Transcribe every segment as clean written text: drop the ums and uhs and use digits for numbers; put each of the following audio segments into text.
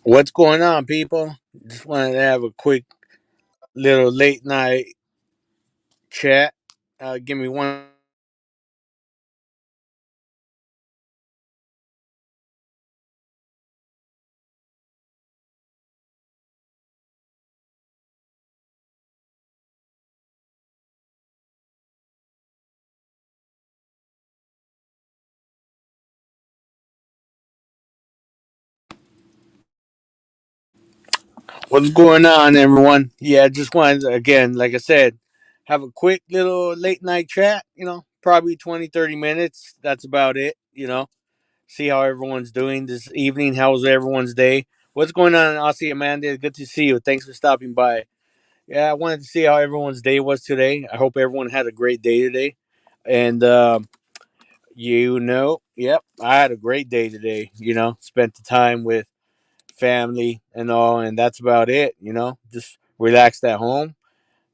What's going on, people? Just wanted to have a quick little late night chat. Give me one. What's going on, everyone? Yeah, just wanted to, again, like I said, have a quick little late night chat. Probably 20, 30 minutes. That's about it. See how everyone's doing this evening. How's everyone's day? What's going on, Aussie Amanda? Good to see you. Thanks for stopping by. Yeah, I wanted to see how everyone's day was today. I hope everyone had a great day today. And yep, I had a great day today. Spent the time with family and all, and that's about it. Just relaxed at home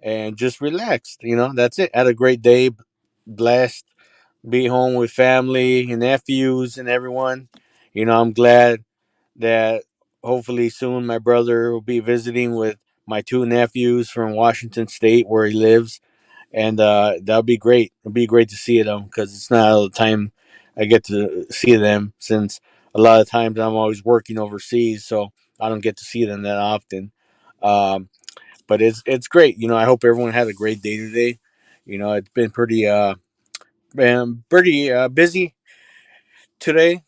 and just relaxed. That's it. Had a great day, blessed, be home with family and nephews and everyone. I'm glad that hopefully soon my brother will be visiting with my two nephews from Washington State where he lives, and that'll be great. It'll be great to see them because it's not all the time I get to see them. Since a lot of times I'm always working overseas, so I don't get to see them that often. Um, but it's great. I hope everyone had a great day today. It's been pretty busy today,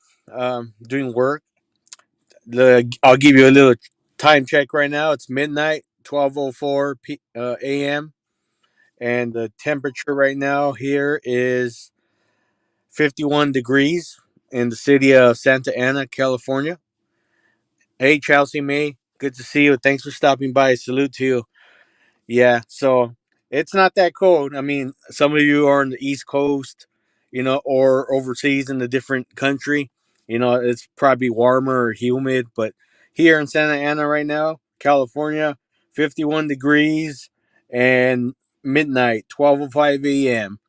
doing work. I'll give you a little time check right now. It's midnight, 12:04 a.m. and the temperature right now here is 51 degrees in the city of Santa Ana, California. Hey, Chelsea May, good to see you. Thanks for stopping by. Salute to you. Yeah, so it's not that cold. I mean, some of you are on the East Coast, or overseas in a different country. It's probably warmer or humid, but here in Santa Ana right now, California, 51 degrees and midnight, 12:05 a.m.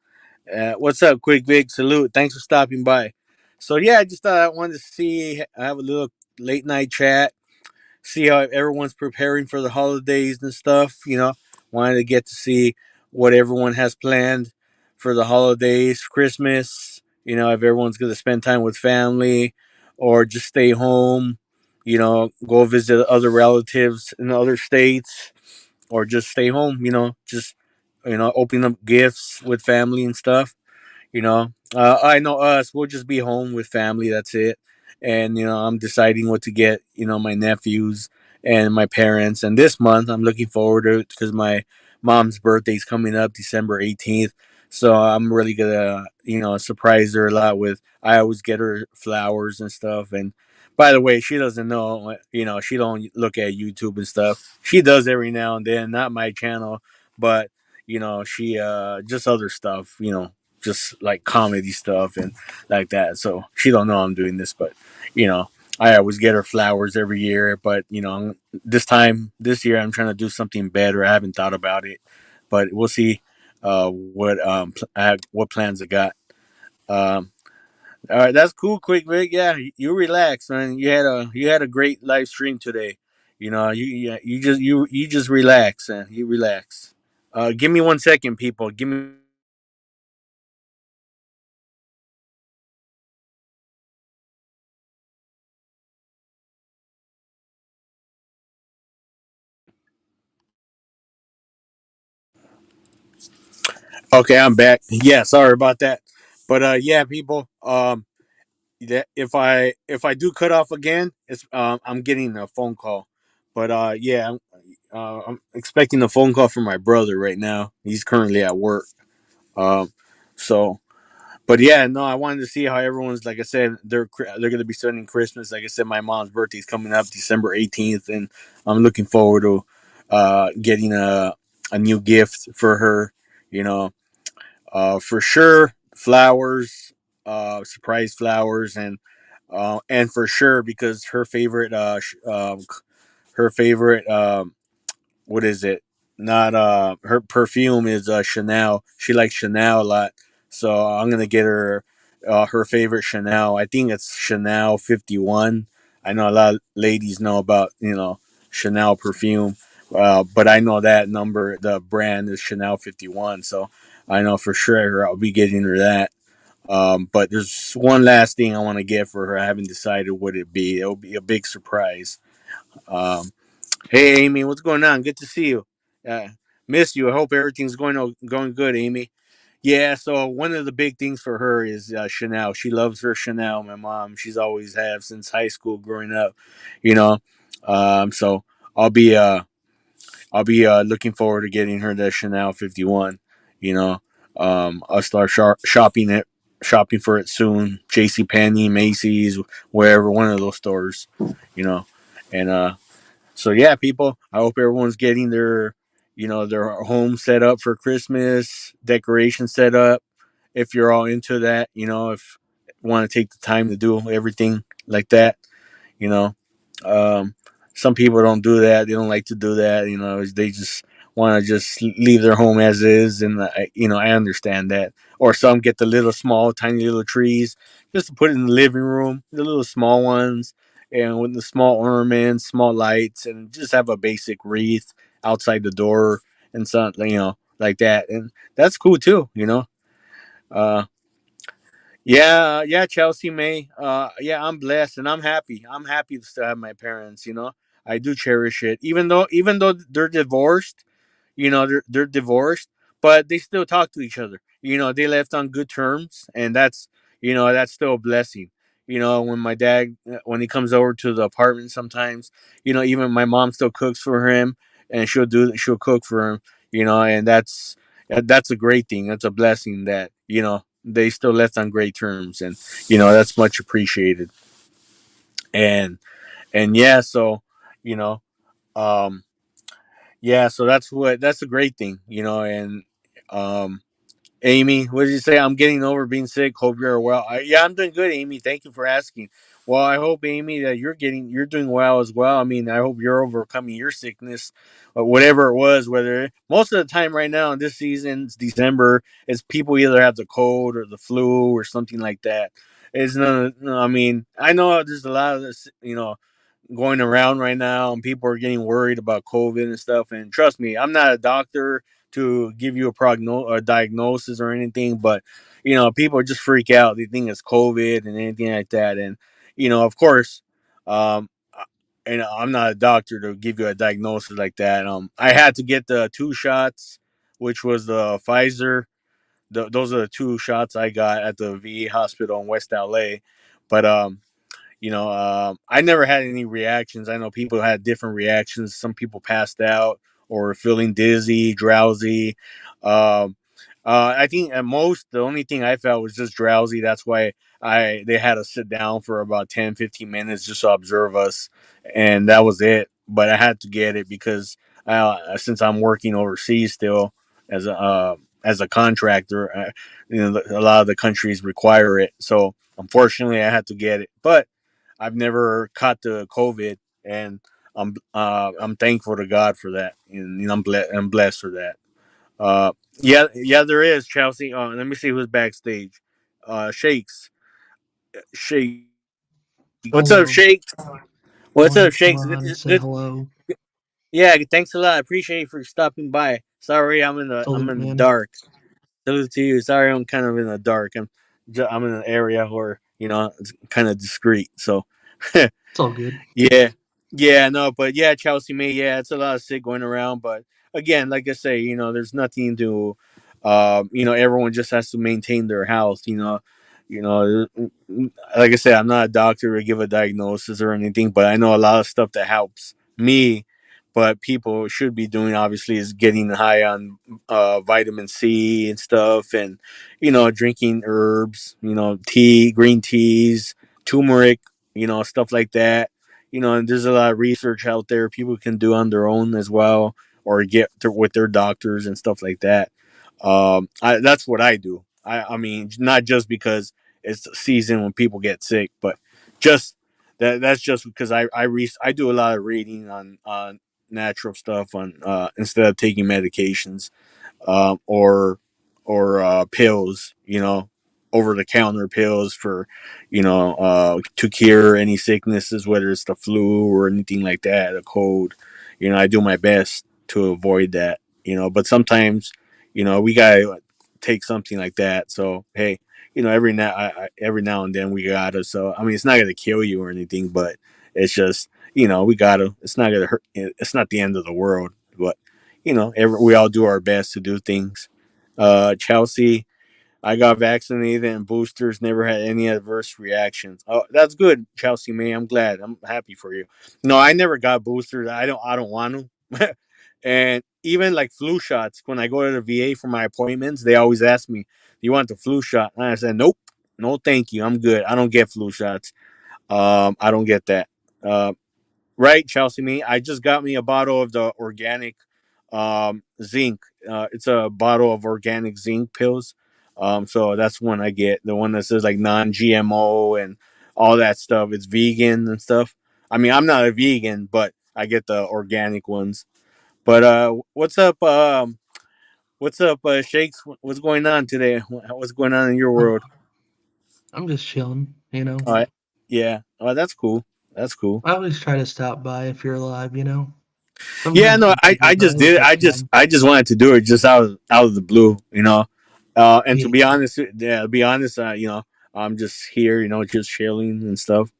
What's up, Quick Vic? Salute. Thanks for stopping by. So yeah, I just thought I wanted to have a little late night chat, see how everyone's preparing for the holidays and stuff. Wanted to get to see what everyone has planned for the holidays, Christmas. If everyone's gonna spend time with family or just stay home. Go visit other relatives in other states or just stay home. Just open up gifts with family and stuff. I know us. We'll just be home with family. That's it. And I'm deciding what to get. My nephews and my parents. And this month, I'm looking forward to it because my mom's birthday's coming up, December 18th. So I'm really gonna, surprise her a lot with. I always get her flowers and stuff. And by the way, she doesn't know. She don't look at YouTube and stuff. She does every now and then. Not my channel, but she just other stuff. Just like comedy stuff and like that. So she don't know I'm doing this, but you know, I always get her flowers every year. But this year, I'm trying to do something better. I haven't thought about it, but we'll see what plans I got. Um, all right, that's cool, Quick Vic. Yeah, you relax, man. You had a great live stream today. You just relax, and you relax. Give me 1 second, people. Give me. Okay, I'm back. Yeah, sorry about that. But yeah, people. If I do cut off again, it's I'm getting a phone call. But yeah, I'm expecting a phone call from my brother right now. He's currently at work. Um, so but yeah, no, I wanted to see how everyone's. Like I said, they're gonna be spending Christmas. Like I said, my mom's birthday's coming up December 18th, and I'm looking forward to getting a new gift for her. You know, for sure, flowers, surprise flowers, and for sure because her favorite what is it? Not her perfume is Chanel. She likes Chanel a lot, so I'm gonna get her her favorite Chanel. I think it's Chanel 51. I know a lot of ladies know about Chanel perfume, but I know that number, the brand is Chanel 51. So I know for sure I'll be getting her that. But there's one last thing I want to get for her. I haven't decided what it be. It'll be a big surprise. Um, hey, Amy, what's going on? Good to see you. Uh, Miss you. I hope everything's going good, Amy. Yeah. So one of the big things for her is Chanel. She loves her Chanel. My mom, she's always have since high school, growing up. You know. So I'll be uh looking forward to getting her the Chanel 51. You know, I'll start shopping for it soon. J.C. Penney, Macy's, wherever, one of those stores. You know, and so yeah, people. I hope everyone's getting their home set up for Christmas, decoration set up. If you're all into that, if want to take the time to do everything like that, you know. Um, some people don't do that. They don't like to do that. They just want to just leave their home as is, and I understand that. Or some get the little small, tiny little trees just to put in the living room, the little small ones, and with the small ornaments, small lights, and just have a basic wreath outside the door and something, like that, and that's cool too. Uh, yeah, yeah, Chelsea May. Yeah, I'm blessed and I'm happy. I'm happy to still have my parents. I do cherish it, even though they're divorced. They're divorced, but they still talk to each other. They left on good terms, and that's still a blessing. When my dad, when he comes over to the apartment, sometimes, even my mom still cooks for him, and she'll cook for him. And that's a great thing. That's a blessing that they still left on great terms, and that's much appreciated. And yeah, so you know, um, yeah, so that's a great thing, and um, Amy, what did you say? I'm getting over being sick. Hope you're well. Yeah, I'm doing good, Amy. Thank you for asking. Well, I hope, Amy, that you're doing well as well. I mean, I hope you're overcoming your sickness, whatever it was. Whether most of the time right now in this season, it's December, is people either have the cold or the flu or something like that. It's no, I mean, I know there's a lot of this, going around right now, and people are getting worried about COVID and stuff. And trust me, I'm not a doctor to give you a diagnosis or anything, but people just freak out. They think it's COVID and anything like that. And of course, um, and I'm not a doctor to give you a diagnosis like that. I had to get the two shots, which was the Pfizer. Those are the two shots I got at the VA hospital in West LA. But I never had any reactions. I know people had different reactions. Some people passed out or feeling dizzy, drowsy. Um, I think at most the only thing I felt was just drowsy. That's why they had to sit down for about 10, 15 minutes just to observe us, and that was it. But I had to get it because since I'm working overseas still as a contractor, a lot of the countries require it. So unfortunately, I had to get it, but I've never caught the COVID, and I'm thankful to God for that, and I'm blessed for that. Yeah, yeah, there is Chelsea. Let me see who's backstage. Shakes, Shake. What's up, Hello. Shakes? What's Wanted up, to come Shakes? on Good, and say good. hello. Yeah, thanks a lot. I appreciate you for stopping by. Sorry, I'm Salute, in the man. dark. Salute to you. Sorry, I'm kind of in the dark. I'm in an area where it's kind of discreet. So It's all good. yeah, yeah, no, but yeah, Chelsea May, yeah, it's a lot of sick going around. But again, like I say, there's nothing to, everyone just has to maintain their health. You know, like I said, I'm not a doctor to give a diagnosis or anything, but I know a lot of stuff that helps me. But people should be doing obviously is getting high on vitamin C and stuff, and drinking herbs, green teas, turmeric, stuff like that. And there's a lot of research out there people can do on their own as well, or with their doctors and stuff like that. That's what I do. I mean, not just because it's the season when people get sick, but just that's just because I do a lot of reading on natural stuff on instead of taking medications, or pills. over the counter pills for, to cure any sicknesses, whether it's the flu or anything like that, a cold. I do my best to avoid that. But sometimes, we gotta take something like that. So hey, every now and then we gotta. So I mean, it's not gonna kill you or anything, but it's just we gotta. It's not gonna hurt. It's not the end of the world, but we all do our best to do things. Chelsea, I got vaccinated and boosters, never had any adverse reactions. Oh, that's good, Chelsea May. I'm glad. I'm happy for you. No, I never got boosters. I don't want to. And even like flu shots, when I go to the VA for my appointments, they always ask me, "Do you want the flu shot?" And I said, "Nope, no, thank you. I'm good. I don't get flu shots. I don't get that." Uh, right, Chelsea Me. I just got me a bottle of the organic zinc. It's a bottle of organic zinc pills. So that's one I get. The one that says like non-GMO and all that stuff. It's vegan and stuff. I mean, I'm not a vegan, but I get the organic ones. But what's up? What's up, Shakes? What's going on today? What's going on in your Oh, world? I'm just chilling, you know. All right. Yeah. Oh, that's cool. That's cool. I always try to stop by if you're alive, you know. Yeah, Sometimes no, you I, forget I about just it, did it. but I just wanted to do it just out of the blue, and to yeah, be honest, yeah, to be honest, I'm just here, just chilling and stuff.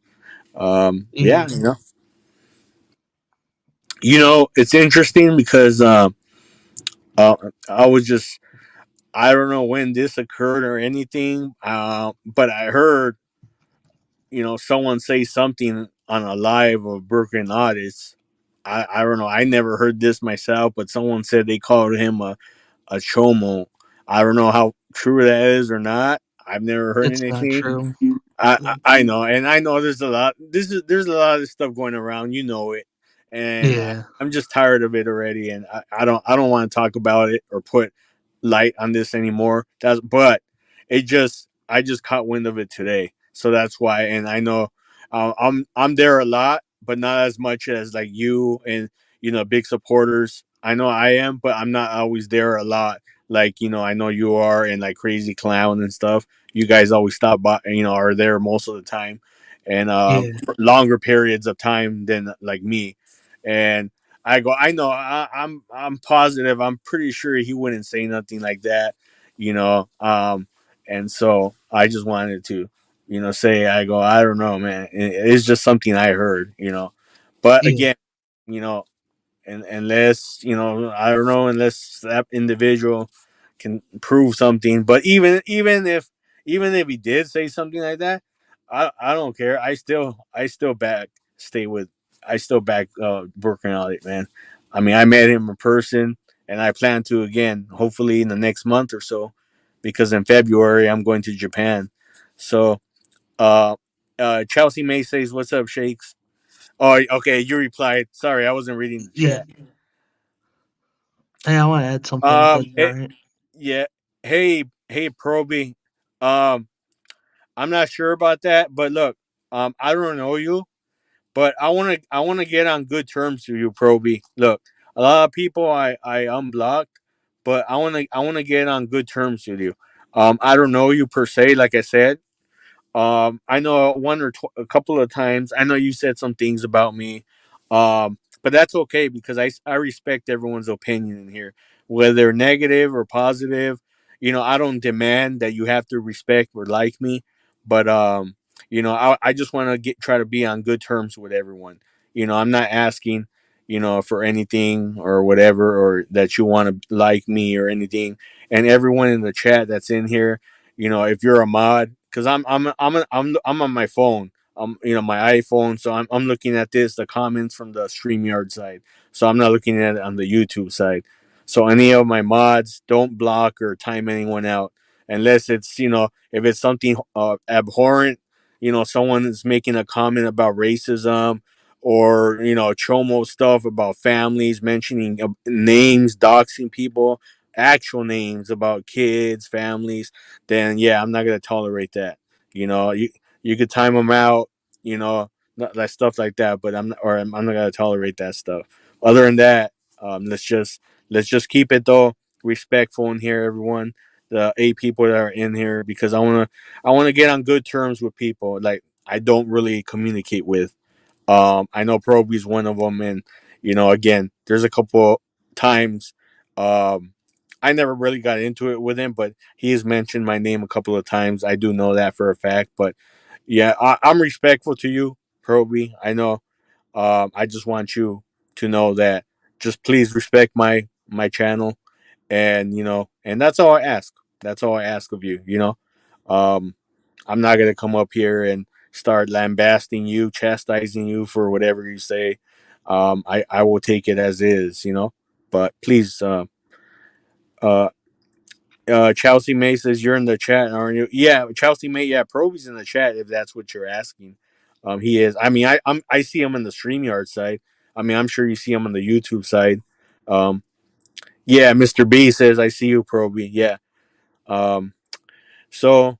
Yeah, yeah, it's interesting because uh, I was just I don't know when this occurred or anything, but I heard someone say something on a live of Brooklyn Artists. I don't know. I never heard this myself, but someone said they called him a chomo. I don't know how true that is or not. I've never heard it's not anything. true. I know, and I know there's a lot. There's a lot of stuff going around. You know it, and Yeah, I'm just tired of it already. And I don't want to talk about it or put light on this anymore. But I just caught wind of it today, so that's why. And I know I'm there a lot, but not as much as like you and big supporters. I know I am, but I'm not always there a lot. Like I know you are, and like Crazy Clown and stuff. You guys always stop by, are there most of the time, and yeah, for longer periods of time than like me. And I know, I'm positive, I'm pretty sure he wouldn't say nothing like that, you know. And so I just wanted to, say, I don't know, man. It's just something I heard, but yeah, again, you know, and unless I don't know, unless that individual can prove something. But even if he did say something like that, I don't care. I still back stay with I still back Brooklyn Elliott, man. I mean, I met him in person, and I plan to again, hopefully in the next month or so, because in February I'm going to Japan. So uh Chelsea May says, "What's up, Shakes?" Oh, okay. You replied. Sorry, I wasn't reading the yeah. chat. Hey, I want to add something if Um, that's all it, right. yeah. Hey, Proby. Um, I'm not sure about that, but look, I don't know you, but I want to get on good terms with you, Proby. Look, a lot of people I unblocked, but I want to get on good terms with you. I don't know you per se, like I said. I know a couple of times. I know you said some things about me, but that's okay because I respect everyone's opinion in here, whether negative or positive. I don't demand that you have to respect or like me, but I just want to get try to be on good terms with everyone. I'm not asking, for anything or whatever, or that you want to like me or anything. And everyone in the chat that's in here, if you're a mod, because I'm on my phone, my iPhone, so I'm looking at the comments from the StreamYard side, so I'm not looking at it on the YouTube side. So any of my mods, don't block or time anyone out unless it's if it's something abhorrent, someone is making a comment about racism, or chomo stuff about families, mentioning names, doxing people, actual names about kids, families, then yeah, I'm not gonna tolerate that. You could time them out, like stuff like that, but I'm not gonna tolerate that stuff. Other than that, let's just keep it though respectful in here, everyone. the 8 people that are in here because I want to get on good terms with people like I don't really communicate with. I know Proby's one of them, and again, there's a couple times I never really got into it with him, but he has mentioned my name a couple of times. I do know that for a fact, but yeah, I'm respectful to you, Proby. I know. I just want you to know that just please respect my channel, and and that's all I ask. That's all I ask of you. Um, I'm not gonna come up here and start lambasting you, chastising you for whatever you say. I will take it as is. But please, uh, Chelsea May says you're in the chat, aren't you? Yeah, Chelsea May. Yeah, Proby's in the chat if that's what you're asking. He is. I mean, I see him on the Streamyard side. I mean, I'm sure you see him on the YouTube side. Um, yeah, Mr. B says I see you, Proby. Yeah. Um, so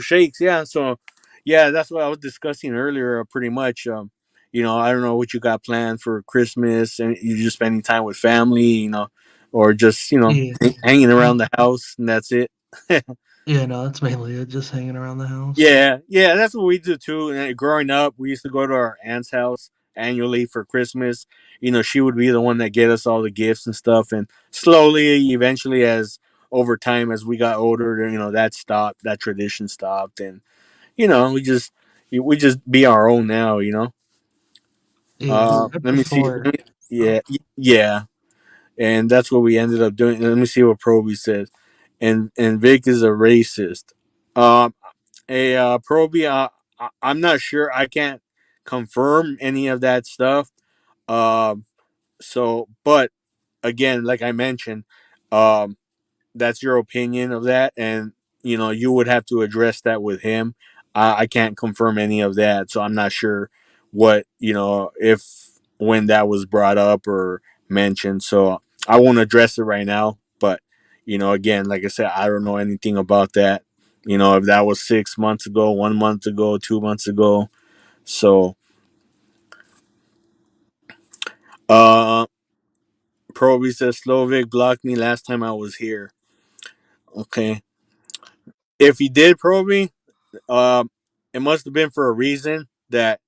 shakes, yeah. So yeah, that's what I was discussing earlier. Pretty much, I don't know what you got planned for Christmas, and you just spending time with family, or just Yeah. hanging Mm. around the house, and that's it. Yeah, no, that's mainly it, just hanging around the house. Yeah, that's what we do too. And growing up, we used to go to our aunt's house annually for Christmas. She would be the one that get us all the gifts and stuff. And slowly, eventually, as over time, as we got older, that stopped. That tradition stopped, and we just be our own now. Yeah, I Let me see. prefer. Yeah, Oh, yeah, and that's what we ended up doing. Let me see what Proby says. And Vic is a racist. Um, Proby, I'm not sure. I can't confirm any of that stuff. Um, but again, like I mentioned, um, that's your opinion of that, and you would have to address that with him. I can't confirm any of that, so I'm not sure what if when that was brought up or mentioned. So I won't address it right now. But again, like I said, I don't know anything about that. If that was 6 months ago, 1 month ago, 2 months ago. So, uh, Proby says Slovak blocked me last time I was here. Okay, if he did, Proby, Um, it must have been for a reason that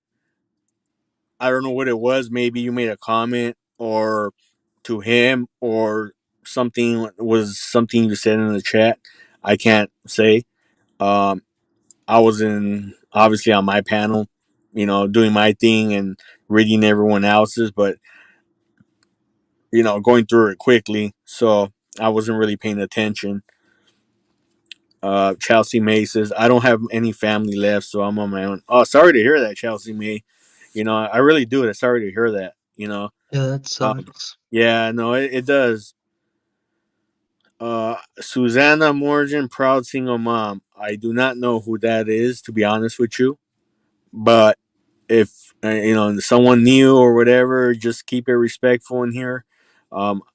I don't know what it was. Maybe you made a comment or to him or something you said in the chat. I can't say. Um, I was in obviously on my panel, doing my thing and reading everyone else's, but going through it quickly, so I wasn't really paying attention. Chelsea May says, I don't have any family left, so I'm on my own. Oh, sorry to hear that, Chelsea May. I really do. Sorry to hear that. yeah, that Um, sucks. yeah, no, it does. Susanna Morgan, proud single mom. I do not know who that is, to be honest with you. But if someone new or whatever, just keep it respectful in here.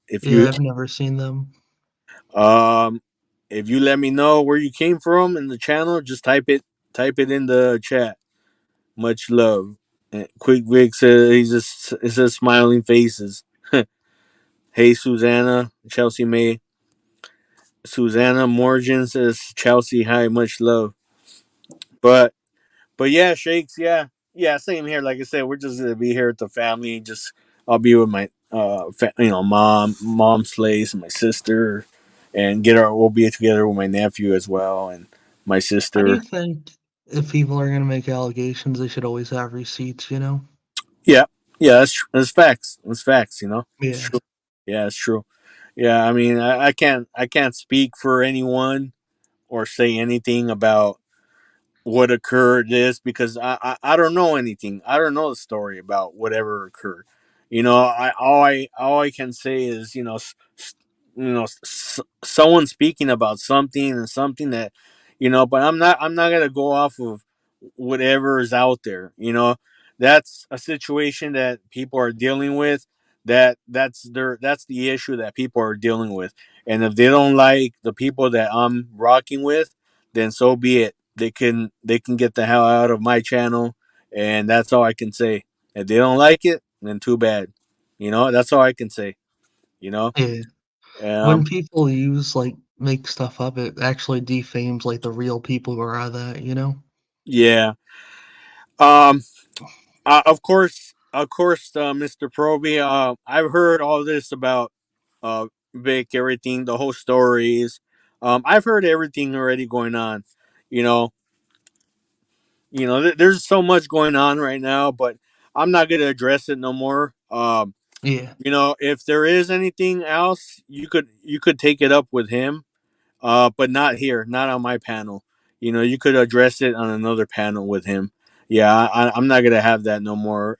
If Yeah, you I've never seen them. um, if you let me know where you came from in the channel, just type it in the chat. Much love. And Quick Vic says it says smiling faces. Hey Susanna, Chelsea May. Susanna Morgan says Chelsea, hi, much love. But yeah, Shakes, yeah. Yeah, same here. Like I said, we're just gonna be here with the family. Just I'll be with my mom's place and my sister and we'll be together with my nephew as well and my How do sister. you think if people are gonna make allegations, they should always have receipts? You know? Yeah. Yeah, that's facts. That's facts, It's Yeah. true. Yeah, it's true. Yeah, I mean, I can't speak for anyone or say anything about what occurred this because I don't know anything. I don't know the story about whatever occurred. I can say is someone speaking about something and something that but I'm not gonna go off of whatever is out there. That's a situation that people are dealing with. That's the issue that people are dealing with. And if they don't like the people that I'm rocking with, then so be it. They can get the hell out of my channel, and that's all I can say. If they don't like it, then too bad. That's all I can say. You know. Yeah. When Um, people use like make stuff up, it actually defames like the real people who are that, you know? yeah. Um, of course, Mr. Proby. I've heard all this about Vic, everything, the whole stories. I've heard everything already going on. You know, there's so much going on right now, but I'm not gonna address it no more. Yeah. If there is anything else, you could take it up with him, but not here, not on my panel. You could address it on another panel with him. Yeah, I'm not gonna have that no more.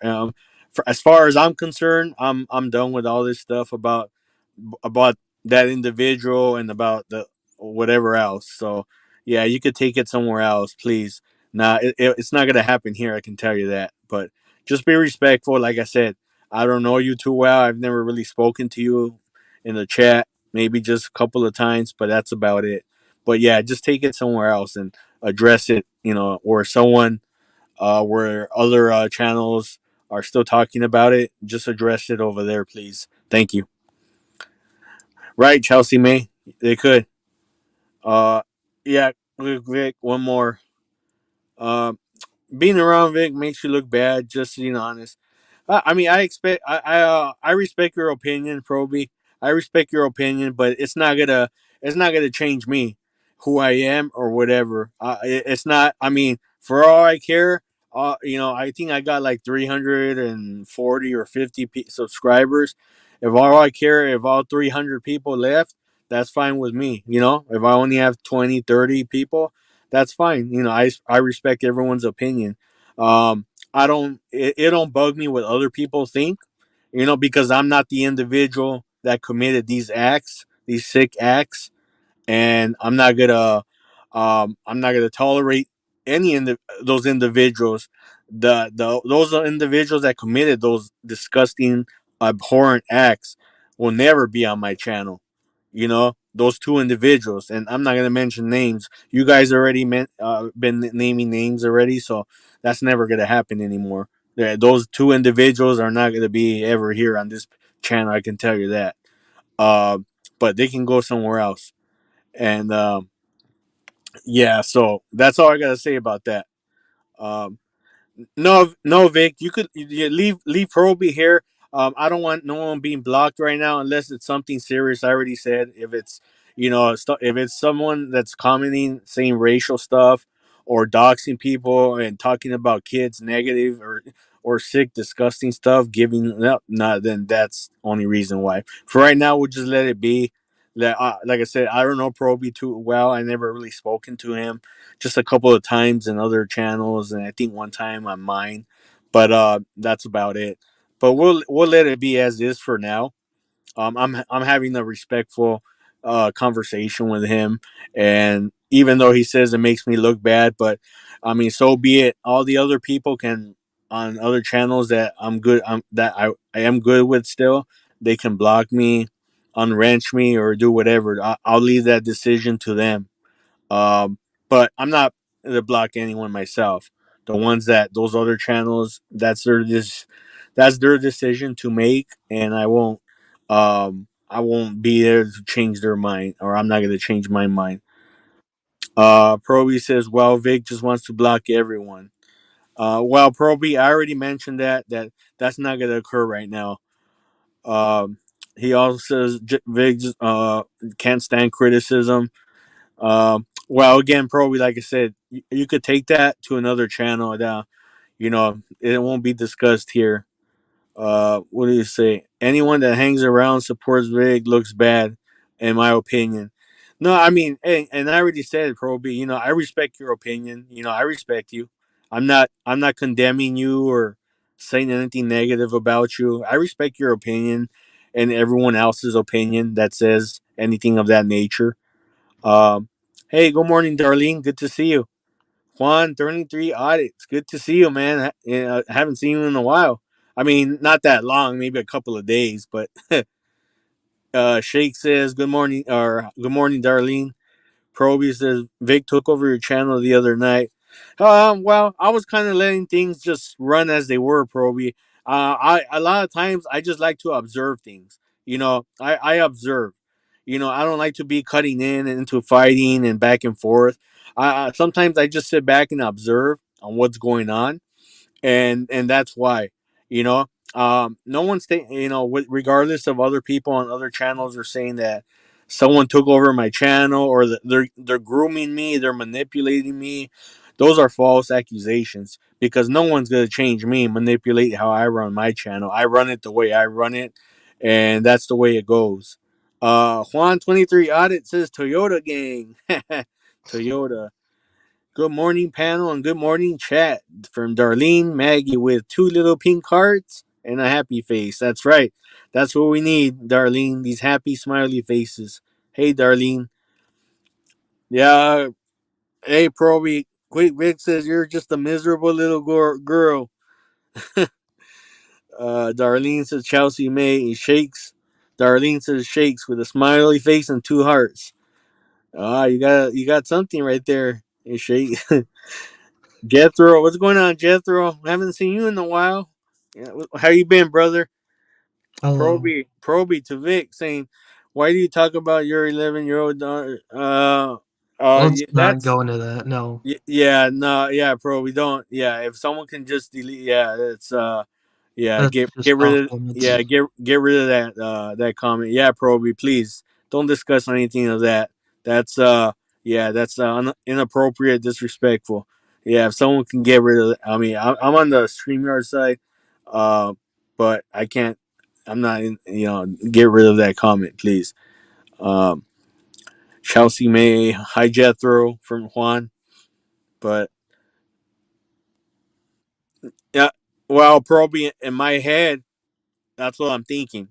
As far as I'm concerned, I'm done with all this stuff about that individual and about the whatever else. So yeah, you could take it somewhere else, please. Nah, it's not gonna happen here. I can tell you that. But just be respectful. Like I said, I don't know you too well. I've never really spoken to you in the chat, maybe just a couple of times, but that's about it. But yeah, just take it somewhere else and address it. Or someone, where other channels are still talking about it. Just address it over there, please. Thank you. Right, Chelsea May. They could. Uh, yeah, Vic. One more. Uh, Being around Vic makes you look bad. Just being honest. I mean, I respect your opinion, Proby. I respect your opinion, but it's not gonna change me, who I am or whatever. It's not. I mean, for all I care, I think I got like 340 or 50 subscribers. If all 300 people left, that's fine with me. If I only have 20, 30 people, that's fine. I respect everyone's opinion. It don't bug me what other people think, because I'm not the individual that committed these sick acts, and I'm not gonna tolerate those individuals. Those are individuals that committed those disgusting, abhorrent acts will never be on my channel. Those two individuals, and I'm not gonna mention names. You guys already been naming names already, so that's never gonna happen anymore. Those two individuals are not gonna be ever here on this channel. I can tell you that. Uh, but they can go somewhere else. And yeah, so that's all I gotta say about that. Um, no, no, Vic, you leave Proby here. I don't want no one being blocked right now unless it's something serious. I already said if it's someone that's commenting, saying racial stuff or doxing people and talking about kids negative or sick, disgusting stuff, giving no, not then that's only reason why. For right now, we'll just let it be. Like I said, I don't know Proby too well. I never really spoken to him, just a couple of times in other channels, and I think one time on mine. But that's about it. But we'll let it be as is for now. I'm having a respectful conversation with him, and even though he says it makes me look bad, but I mean, so be it. All the other people can on other channels that I am good with still. They can block me, unwrench me, or do whatever. I'll leave that decision to them. But I'm not to block anyone myself. The ones that those other channels, that's their decision to make, and I won't be there to change their mind, or I'm not going to change my mind. Proby says, "Well, Vic just wants to block everyone." Well, Proby, I already mentioned that's not going to occur right now. Um, he also says Vic can't stand criticism. Well, again, probably like I said, you could take that to another channel. It won't be discussed here. What do you say? Anyone that hangs around supports Rig looks bad, in my opinion. No, I mean, and I already said it, Proby. I respect your opinion. I respect you. I'm not condemning you or saying anything negative about you. I respect your opinion and everyone else's opinion that says anything of that nature. Um, hey, good morning, Darlene. Good to see you. Juan, 33 audits. Good to see you, man. I haven't seen you in a while. I mean, not that long, maybe a couple of days, but Shake says, good morning, or good morning, Darlene. Proby says, Vic took over your channel the other night. Well, I was kind of letting things just run as they were, Proby. A lot of times I just like to observe things. I observe. I don't like to be cutting in and into fighting and back and forth. Sometimes I just sit back and observe on what's going on, and that's why, you know no one's regardless of other people on other channels are saying that someone took over my channel, or that they're grooming me, they're manipulating me. Those are false accusations, because no one's going to change me, manipulate how I run my channel. I run it the way I run it, and that's the way it goes. Juan 23 Audit says Toyota gang. Toyota. Good morning, panel, and good morning, chat. From Darlene Maggie with two little pink hearts and a happy face. That's right. That's what we need, Darlene. These happy, smiley faces. Hey, Darlene. Yeah. Hey, Proby. Quick Vic says you're just a miserable little girl. Darlene says Chelsea May shakes. Darlene says shakes with a smiley face and two hearts. Ah, you got something right there. You shake. Jethro, what's going on, Jethro? Haven't seen you in a while. Yeah, how you been, brother? Hello. Proby to Vic saying, "Why do you talk about your 11-year-old daughter?" Let's Yeah, not go into that. No. yeah, no, yeah, Proby, don't. Yeah, if someone can just delete, yeah, it's yeah, That's just get rid off of, yeah, limits. get rid of that comment. Yeah, Proby, please don't discuss anything of that. That's yeah, that's inappropriate, disrespectful. Yeah, if someone can get rid of it, I mean, I'm on the StreamYard side, uh, but I can't. I'm not in. Get rid of that comment, please. Um, Chelsea May, hi Jethro from Juan, but yeah, well, probably in my head, that's what I'm thinking.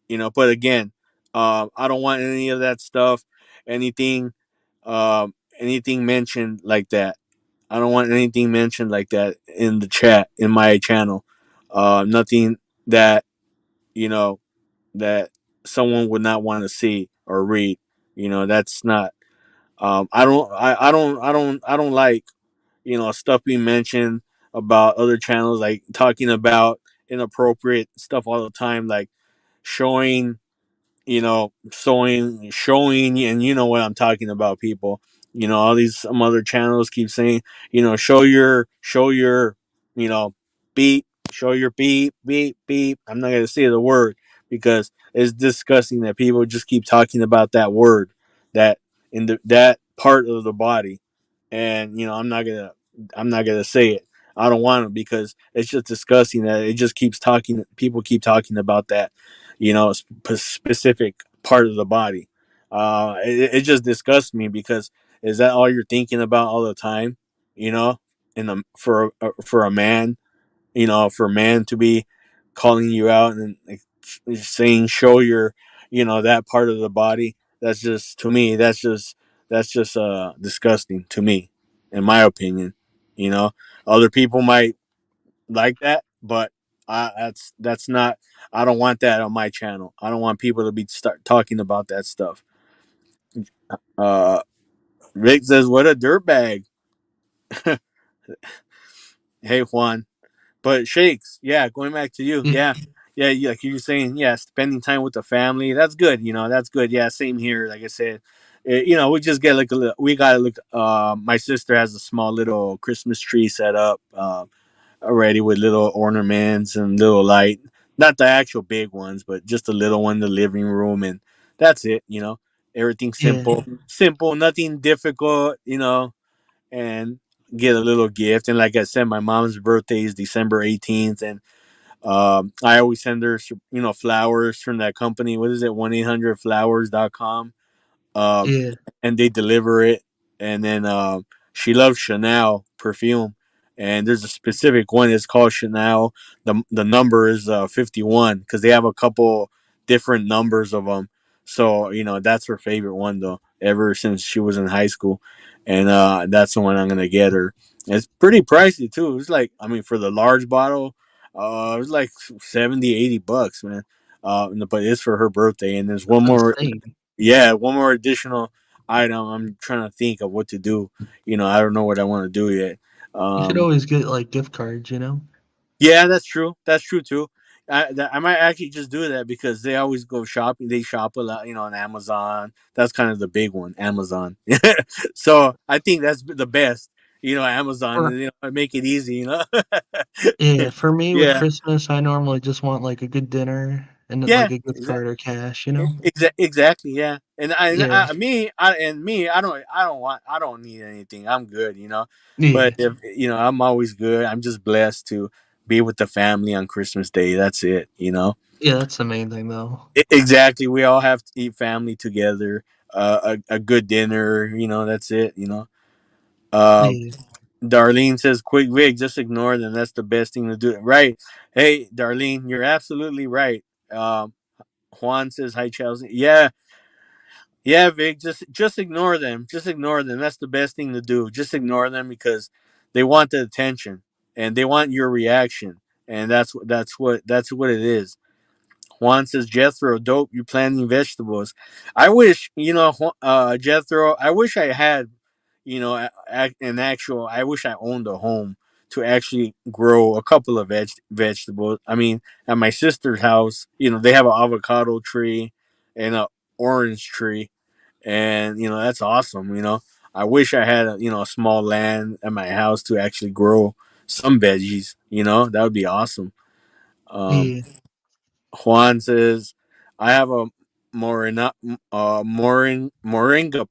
But again, I don't want any of that stuff, anything, anything mentioned like that. I don't want anything mentioned like that in the chat in my channel. Nothing that you know that someone would not want to see or read. That's not. I don't like stuff being mentioned about other channels, like talking about inappropriate stuff all the time, like showing showing, and you know what I'm talking about, people. All these some other channels keep saying, show your you know beep, show your beep beep beep. I'm not gonna say the word because it's disgusting that people just keep talking about that word, that in that part of the body. And I'm not gonna say it. I don't want to, because it's just disgusting that it just keeps talking. People keep talking about that, specific part of the body. It just disgusts me, because is that all you're thinking about all the time? You know, in the for a man, for a man to be calling you out and like, saying show your, that part of the body. That's just, to me, that's just disgusting to me, in my opinion. You know, other people might like that, but that's not. I don't want that on my channel. I don't want people to be start talking about that stuff. Uh, Rick says, "What a dirtbag." Hey Juan, but shakes. Yeah, going back to you. Yeah. Yeah, yeah. Like you were saying, yeah, spending time with the family. That's good. That's good. Yeah, same here. Like I said, we just get like we got like my sister has a small little Christmas tree set up. Already, with little ornaments and little light. Not the actual big ones, but just a little one in the living room, and that's it. Everything Yeah. simple, nothing difficult. And get a little gift. And like I said, my mom's birthday is December 18th, and I always send her, flowers from that company. What is it? 1-800-flowers.com. um, Yeah. and they deliver it. And then she loves Chanel perfume, and there's a specific one. It's called Chanel. The number is 51, because they have a couple different numbers of them. So that's her favorite one, though, ever since she was in high school, and that's the one I'm gonna get her. It's pretty pricey too. It's like, I mean, for the large bottle, it's like 70-80 bucks, man. But it's for her birthday, and there's one That's more. insane. Yeah, one more additional item. I'm trying to think of what to do. I don't know what I want to do yet. You could Um, always get like gift cards. yeah, that's true. That's true too. I might actually just do that because they always go shopping. They shop a lot, on Amazon. That's kind of the big one, Amazon. So I think that's the best. Amazon. For Make it easy. yeah, for me with Yeah, Christmas, I normally just want like a good dinner and then like yeah, a gift card or cash, you know? exactly. Yeah, Yeah, I don't need anything. I'm good. But yeah, if I'm always good. I'm just blessed to be with the family on Christmas Day. That's it. yeah. That's the main thing, though. Exactly. We all have to eat family together. A good dinner. That's it. Uh, Yeah, Darlene says, "Quick Vic, just ignore them. That's the best thing to do." Right? Hey, Darlene, you're absolutely right. Um, Juan says, "Hi, Chelsea." Yeah, yeah, Vic. Just ignore them. Just ignore them. That's the best thing to do. Just ignore them because they want the attention and they want your reaction, and that's what it is. Juan says, Jethro, dope, you planting vegetables. I wish, Jethro, I wish I had, I wish I owned a home to actually grow a couple of vegetables. I mean, at my sister's house, they have an avocado tree and a orange tree. And, that's awesome. I wish I had, a small land at my house to actually grow some veggies, that would be awesome. Um, yeah. Juan says, I have a moringa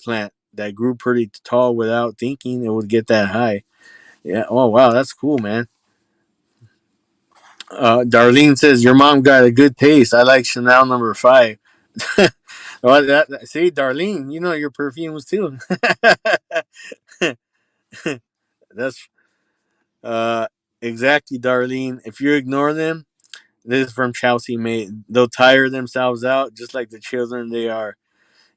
plant that grew pretty tall without thinking it would get that high. Yeah. Oh, wow. That's cool, man. Darlene says, your mom got a good taste. I like Chanel number 5. Well, see, Darlene, you know your perfumes too. That's uh, exactly, Darlene. If you ignore them, this is from Chelsea, mate. They'll tire themselves out just like the children they are.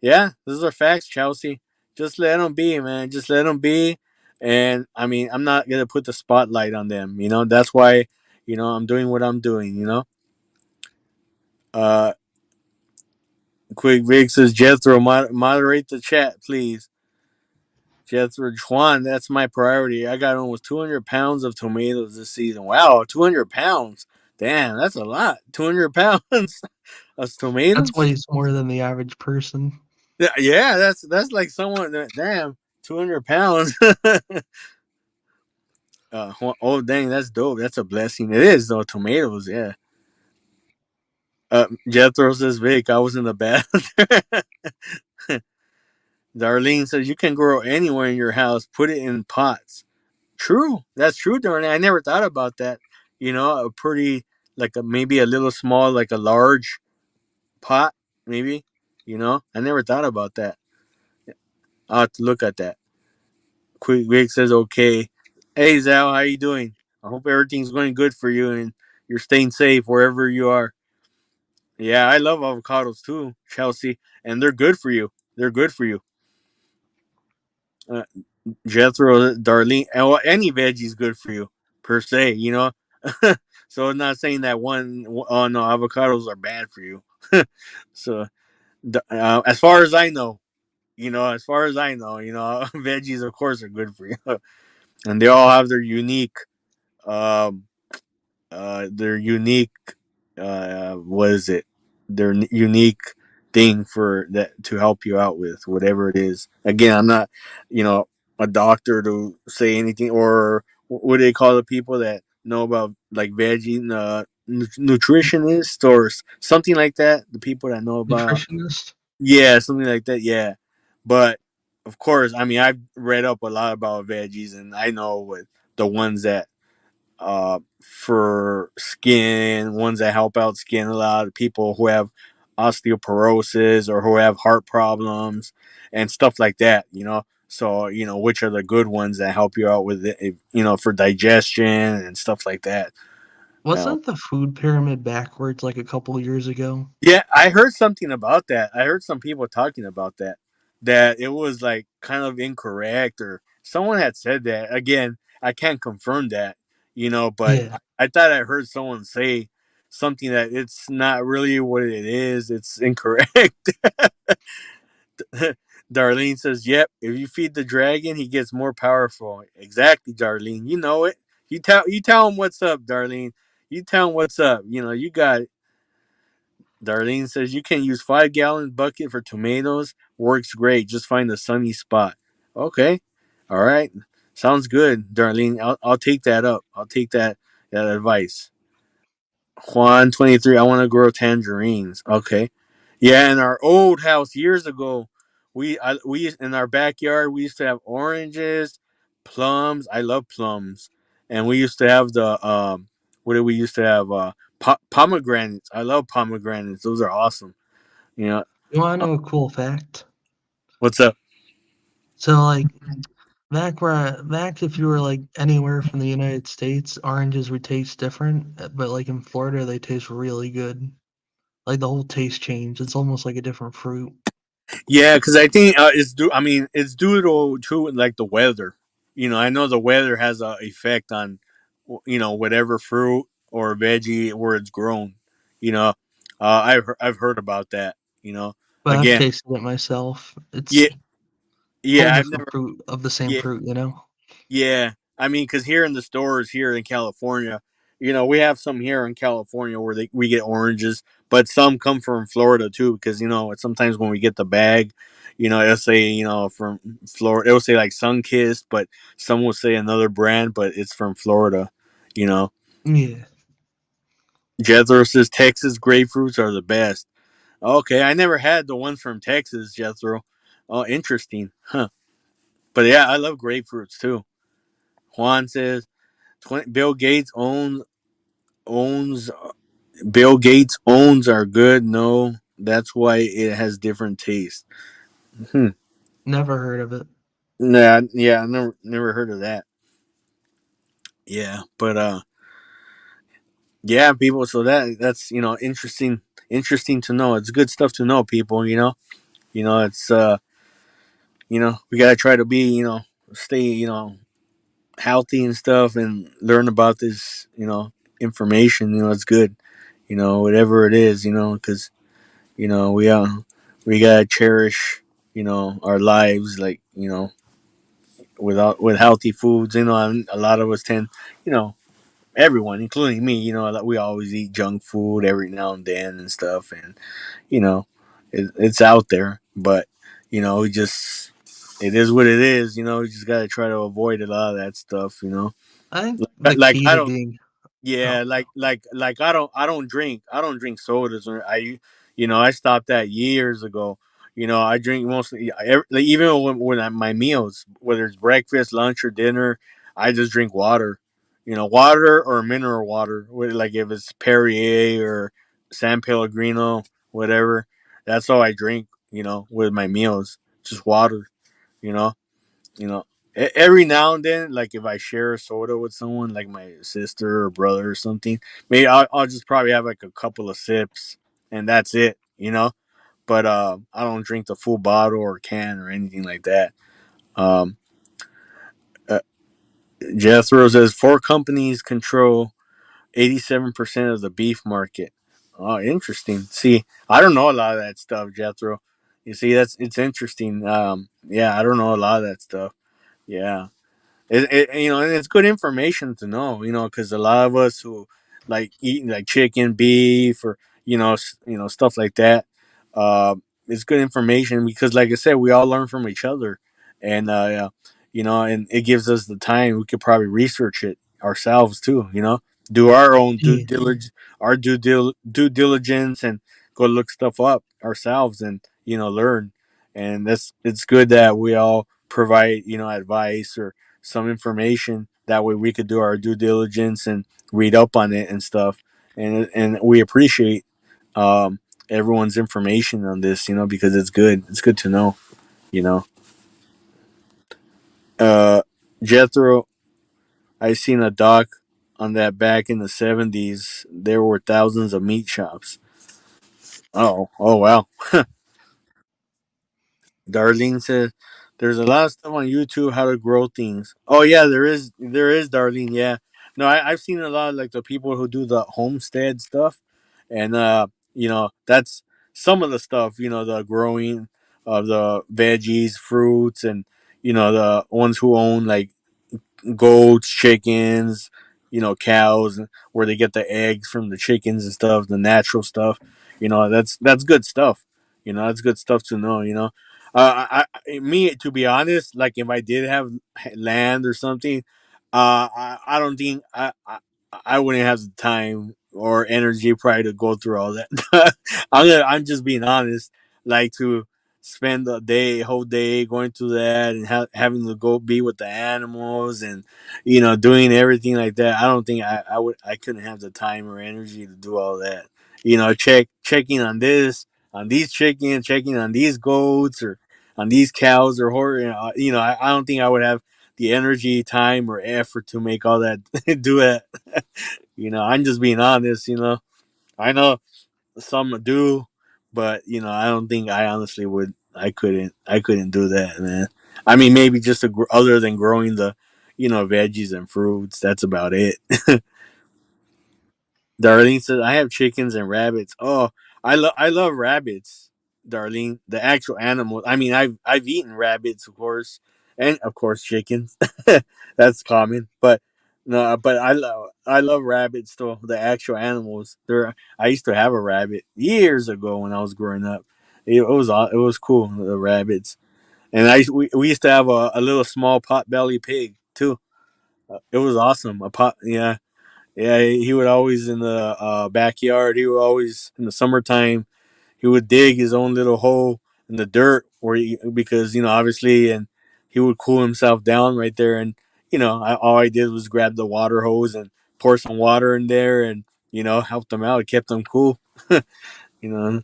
Yeah, those are facts, Chelsea. Just let them be, man. Just let them be. And I mean, I'm not gonna put the spotlight on them. That's why, I'm doing what I'm doing. Uh, Quick Vic says, Jethro, moderate the chat, please. Jethro Juan, that's my priority. I got almost 200 pounds of tomatoes this season. Wow, 200 pounds. Damn, that's a lot. 200 pounds of That's tomatoes. way more than the average person. Yeah, that's like someone that damn 200 pounds. Oh dang, that's dope. That's a blessing. It is though. Tomatoes, yeah. Jethro says, Vic, I was in the bathroom. Darlene says you can grow anywhere in your house. Put it in pots. True, that's true, Darlene. I never thought about that. A pretty like maybe a little small, like a large pot, maybe. I never thought about that. I'll have to look at that. Quick Vic says, okay. Hey, Zal, how you doing? I hope everything's going good for you and you're staying safe wherever you are. Yeah, I love avocados too, Chelsea, and they're good for you. They're good for you. Uh, Jethro, Darlene, well, any veggie's good for you, per se. So I'm not saying that oh no, avocados are bad for you. So, as far as I know, veggies, of course, are good for you. And they all have um their unique what is it their unique thing for that to help you out with whatever it is. Again, I'm not a doctor to say anything, or what do they call the people that know about like veggie nutritionist or something like that, the people that know about, Nutritionist. yeah, something like that, yeah. But of course, I mean, I've read up a lot about veggies and I know what the ones that for skin, ones that help out skin a lot, people who have osteoporosis or who have heart problems and stuff like that. So, which are the good ones that help you out with it, for digestion and stuff like that. Wasn't the food pyramid backwards like a couple years ago? Yeah, I heard something about that. I heard some people talking about that. That it was like kind of incorrect, or someone had said that. Again, I can't confirm that, but Yeah. I thought I heard someone say something that it's not really what it is. It's incorrect. Darlene says, "Yep, if you feed the dragon, he gets more powerful." Exactly, Darlene. You know it. You tell him what's up, Darlene. You tell him what's up. You got Darlene says you can use 5 gallon bucket for tomatoes. Works great. Just find a sunny spot. Okay. All right. Sounds good, Darlene. I'll take that up. I'll take that advice. Juan 23. I want to grow tangerines. Okay. Yeah, in our old house years ago, we in our backyard we used to have oranges, plums. I love plums, and we used to have the what did we used to have pomegranates. I love pomegranates. Those are awesome. You know You wanna uh, know a cool fact? what's up? So, like, back if you were, like, anywhere from the United States, oranges would taste different, but, like, in Florida, they taste really good. Like, the whole taste change, it's almost like a different fruit. Yeah, because I think it's due. I mean, it's due to like the weather. I know the weather has a effect on whatever fruit or veggie where it's grown. You know, I've heard about that. But I've Again, tasted it myself. It's yeah, a whole yeah, I've different never, fruit of the same yeah, fruit, you know? yeah. I mean, because here in the stores here in California, we have some here in California where we get oranges, but some come from Florida too. Because sometimes when we get the bag, it'll say from Florida. It'll say like Sunkist, but some will say another brand, but it's from Florida. You know, Yeah. Jethro says Texas grapefruits are the best. Okay, I never had the ones from Texas, Jethro. Oh, interesting, huh? But yeah, I love grapefruits too. Juan says Bill Gates owns Bill Gates owns are good. No, that's why it has different taste. Hmm. Never heard of it. Nah, yeah, I never heard of that. Yeah, but yeah, people. So that's interesting to know. It's good stuff to know, people. It's we gotta try to be stay healthy and stuff and learn about this information. It's good. Whatever it is. Because we gotta cherish our lives like with healthy foods. And a lot of us tend you know everyone including me that we always eat junk food every now and then and stuff, and you know it's out there, but we just it is what it is. We just gotta try to avoid a lot of that stuff. I think like, the like key I to don't being yeah, oh, like I don't drink sodas, or I stopped that years ago. I drink mostly like, even when my meals, whether it's breakfast, lunch, or dinner, I just drink water. Water or mineral water. Like if it's Perrier or San Pellegrino, whatever. That's all I drink. With my meals, just water. You know you know every now and then, like if I share a soda with someone like my sister or brother or something, maybe I'll just probably have like a couple of sips, and that's it. But I don't drink the full bottle or can or anything like that. um uh, Jethro says 4 companies control 87% of the beef market. Oh, interesting. See, I don't know a lot of that stuff, Jethro. You see, it's interesting. Yeah, I don't know a lot of that stuff. Yeah. And it's good information to know, because a lot of us who like eating like chicken, beef, or stuff like that. Uh, it's good information because, like I said, we all learn from each other, and and it gives us the time. We could probably research it ourselves too. Do our own yeah. due diligence, and go look stuff up ourselves, and learn. And it's good that we all provide advice or some information. That way we could do our due diligence and read up on it and stuff. And we appreciate um, everyone's information on this, because it's good. It's good to know, you know. Uh, Jethro, I seen a doc on that back in the 70s. There were thousands of meat shops. Oh, wow. Darlene said, "There's a lot of stuff on YouTube how to grow things." Oh yeah, there is Darlene. Yeah, no, I've seen a lot of like the people who do the homestead stuff, and that's some of the stuff. The growing of the veggies, fruits, and the ones who own like goats, chickens, cows, where they get the eggs from the chickens and stuff, the natural stuff. That's good stuff. That's good stuff to know. Me, to be honest, like if I did have land or something, I don't think I wouldn't have the time or energy probably to go through all that. I'm just being honest, like to spend a day, whole day going through that and having to go be with the animals and doing everything like that. I don't think I couldn't have the time or energy to do all that. Checking on this, on these chickens, checking on these goats or on these cows or horse. I don't think I would have the energy, time, or effort to make all that do it. I'm just being honest. I know some do, but I don't think I honestly would. I couldn't do that, man. I mean, maybe just other than growing the, veggies and fruits. That's about it. Darlene says, "I have chickens and rabbits." Oh, I love rabbits, Darlene. The actual animal. I mean, I've eaten rabbits, of course, and of course chickens. That's common, but no, but I love rabbits though. The actual animals. I used to have a rabbit years ago when I was growing up. It was cool, the rabbits, and we used to have a little small pot belly pig too. It was awesome. A pot, yeah. Yeah, he would always in the backyard. He would always in the summertime. He would dig his own little hole in the dirt, because obviously, and he would cool himself down right there. And all I did was grab the water hose and pour some water in there, and helped them out. It kept them cool. you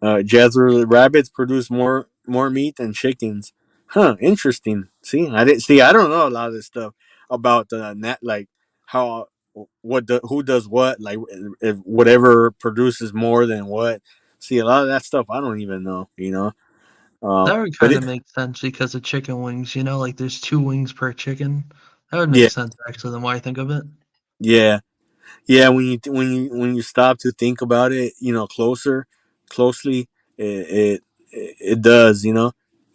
know, Jethro, rabbits produce more meat than chickens. Huh? Interesting. See, I didn't see. I don't know a lot of this stuff about the net, like how who does what, like if whatever produces more than what. See, a lot of that stuff I don't even know. That would But kind of make sense because of chicken wings, like there's 2 wings per chicken. That would make yeah, sense actually, the more I think of it. yeah. Yeah, when you stop to think about it, closely, it does,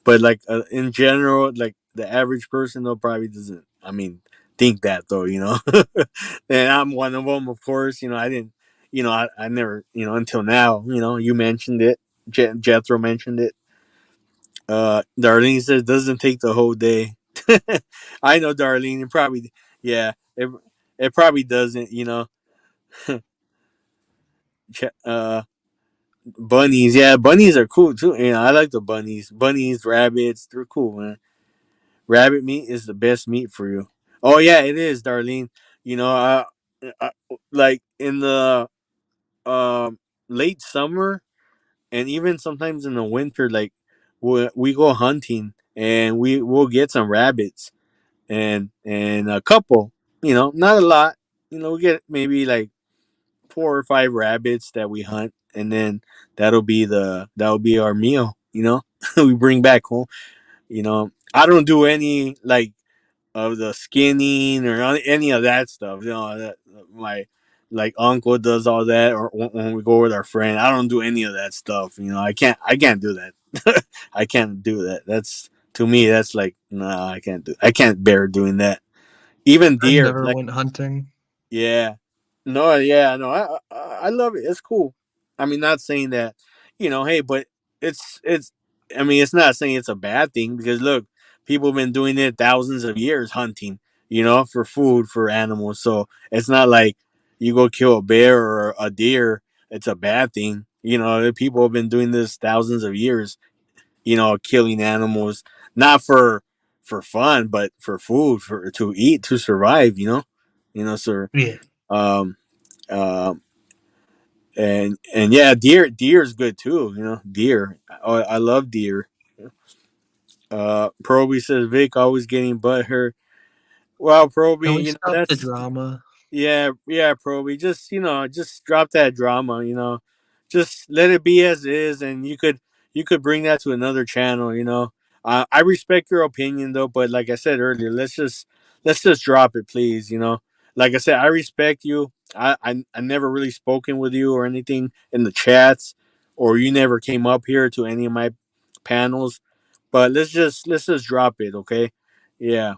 but like in general, like the average person though probably doesn't. I mean, think that though, and I'm one of them, of course. I didn't, I never, until now, you mentioned it, Jethro mentioned it. Darlene says doesn't take the whole day. I know, Darlene. It probably, yeah, it probably doesn't, bunnies, yeah, bunnies are cool too. I like the bunnies. Bunnies, rabbits, they're cool, man. Rabbit meat is the best meat for you. Oh yeah, it is, Darlene. I like in the late summer and even sometimes in the winter, like we go hunting and we'll get some rabbits and a couple. Not a lot. We get maybe like 4 or 5 rabbits that we hunt, and then that'll be our meal. We bring back home. I don't do any like of the skinning or any of that stuff. That my like uncle does all that, or when we go with our friend, I don't do any of that stuff. I can't do that. I can't do that. That's to me. That's like nah. I can't bear doing that. Even I deer, never like went hunting. yeah. No, yeah, no, I love it. It's cool. I mean, not saying that, hey, but it's. I mean, it's not saying it's a bad thing because look, people have been doing it thousands of years hunting, for food for animals. So it's not like you go kill a bear or a deer. It's a bad thing. People have been doing this thousands of years. Killing animals not for fun, but for food, for to eat, to survive. So Yeah. um, um, and yeah, deer is good too. Deer. I love deer. Proby says Vic always getting butt hurt. Well, Can Proby, we stop the that's drama? yeah, yeah, Proby. Just drop that drama. Just let it be as is, and you could bring that to another channel. I respect your opinion though, but like I said earlier, let's just drop it, please. Like I said, I respect you. I never really spoken with you or anything in the chats, or you never came up here to any of my panels. But let's just drop it, okay? Yeah.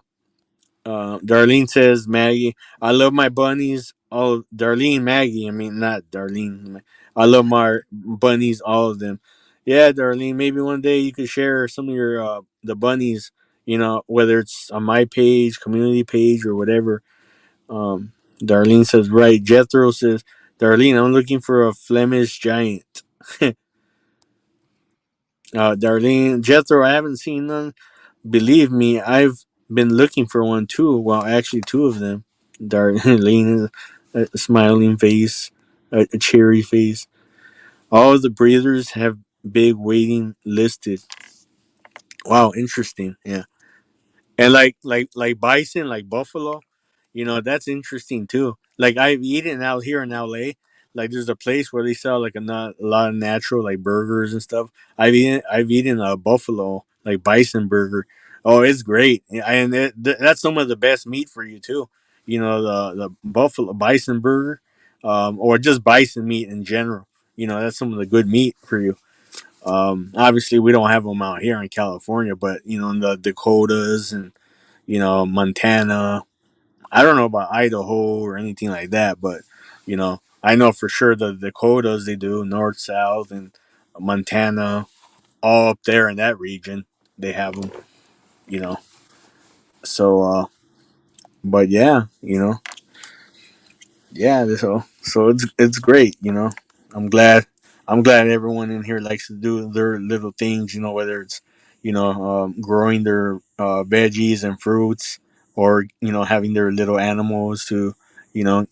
Darlene says, Maggie, I love my bunnies. Oh, Darlene, Maggie. I mean, not Darlene. I love my bunnies, all of them. Yeah, Darlene. Maybe one day you could share some of your the bunnies. You know, whether it's on my page, community page, or whatever. Um, Darlene says, right. Jethro says, Darlene, I'm looking for a Flemish giant. Darlene, Jethro, I haven't seen none. Believe me, I've been looking for one too. Well, actually, two of them. Darlene, a smiling face, a cherry face. All of the breeders have big waiting listed. Wow, interesting. Yeah. And like bison, like buffalo, that's interesting too. Like I've eaten out here in LA. Like there's a place where they sell like a lot of natural like burgers and stuff. I've eaten a buffalo like bison burger. Oh, it's great, and that's some of the best meat for you too. The buffalo bison burger, or just bison meat in general. That's some of the good meat for you. Obviously, we don't have them out here in California, but in the Dakotas and Montana. I don't know about Idaho or anything like that, but I know for sure the Dakotas they do north, south, and Montana, all up there in that region they have them. You know, so but yeah, so it's great. I'm glad I'm glad everyone in here likes to do their little things. Whether it's growing their veggies and fruits, or having their little animals to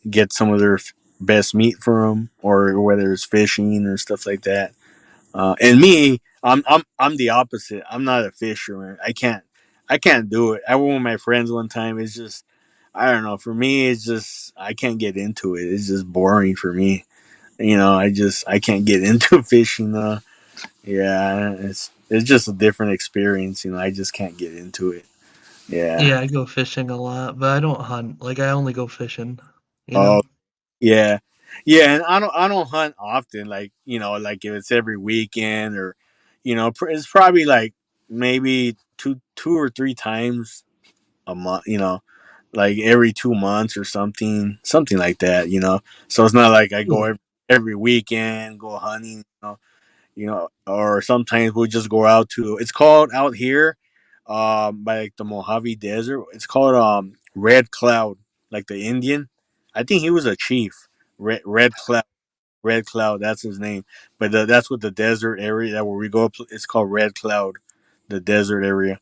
get some of their best meat from, or whether it's fishing or stuff like that. And me, I'm the opposite. I'm not a fisherman. I can't do it. I went with my friends one time. It's just I don't know. For me, it's just I can't get into it. It's just boring for me. I can't get into fishing. Yeah, it's just a different experience. I just can't get into it. Yeah. Yeah, I go fishing a lot, but I don't hunt. Like I only go fishing, you Oh, know? yeah, yeah. And I don't hunt often. Like if it's every weekend, or it's probably like maybe two or three times a month. Like every 2 months or something like that. So it's not like I go Yeah. every weekend go hunting. Or sometimes we'll just go out to. It's called out here, by like the Mojave Desert. It's called Red Cloud, like the Indian. I think he was a chief. Red Cloud. Red Cloud. That's his name. But that's what the desert area that where we go. It's called Red Cloud, the desert area.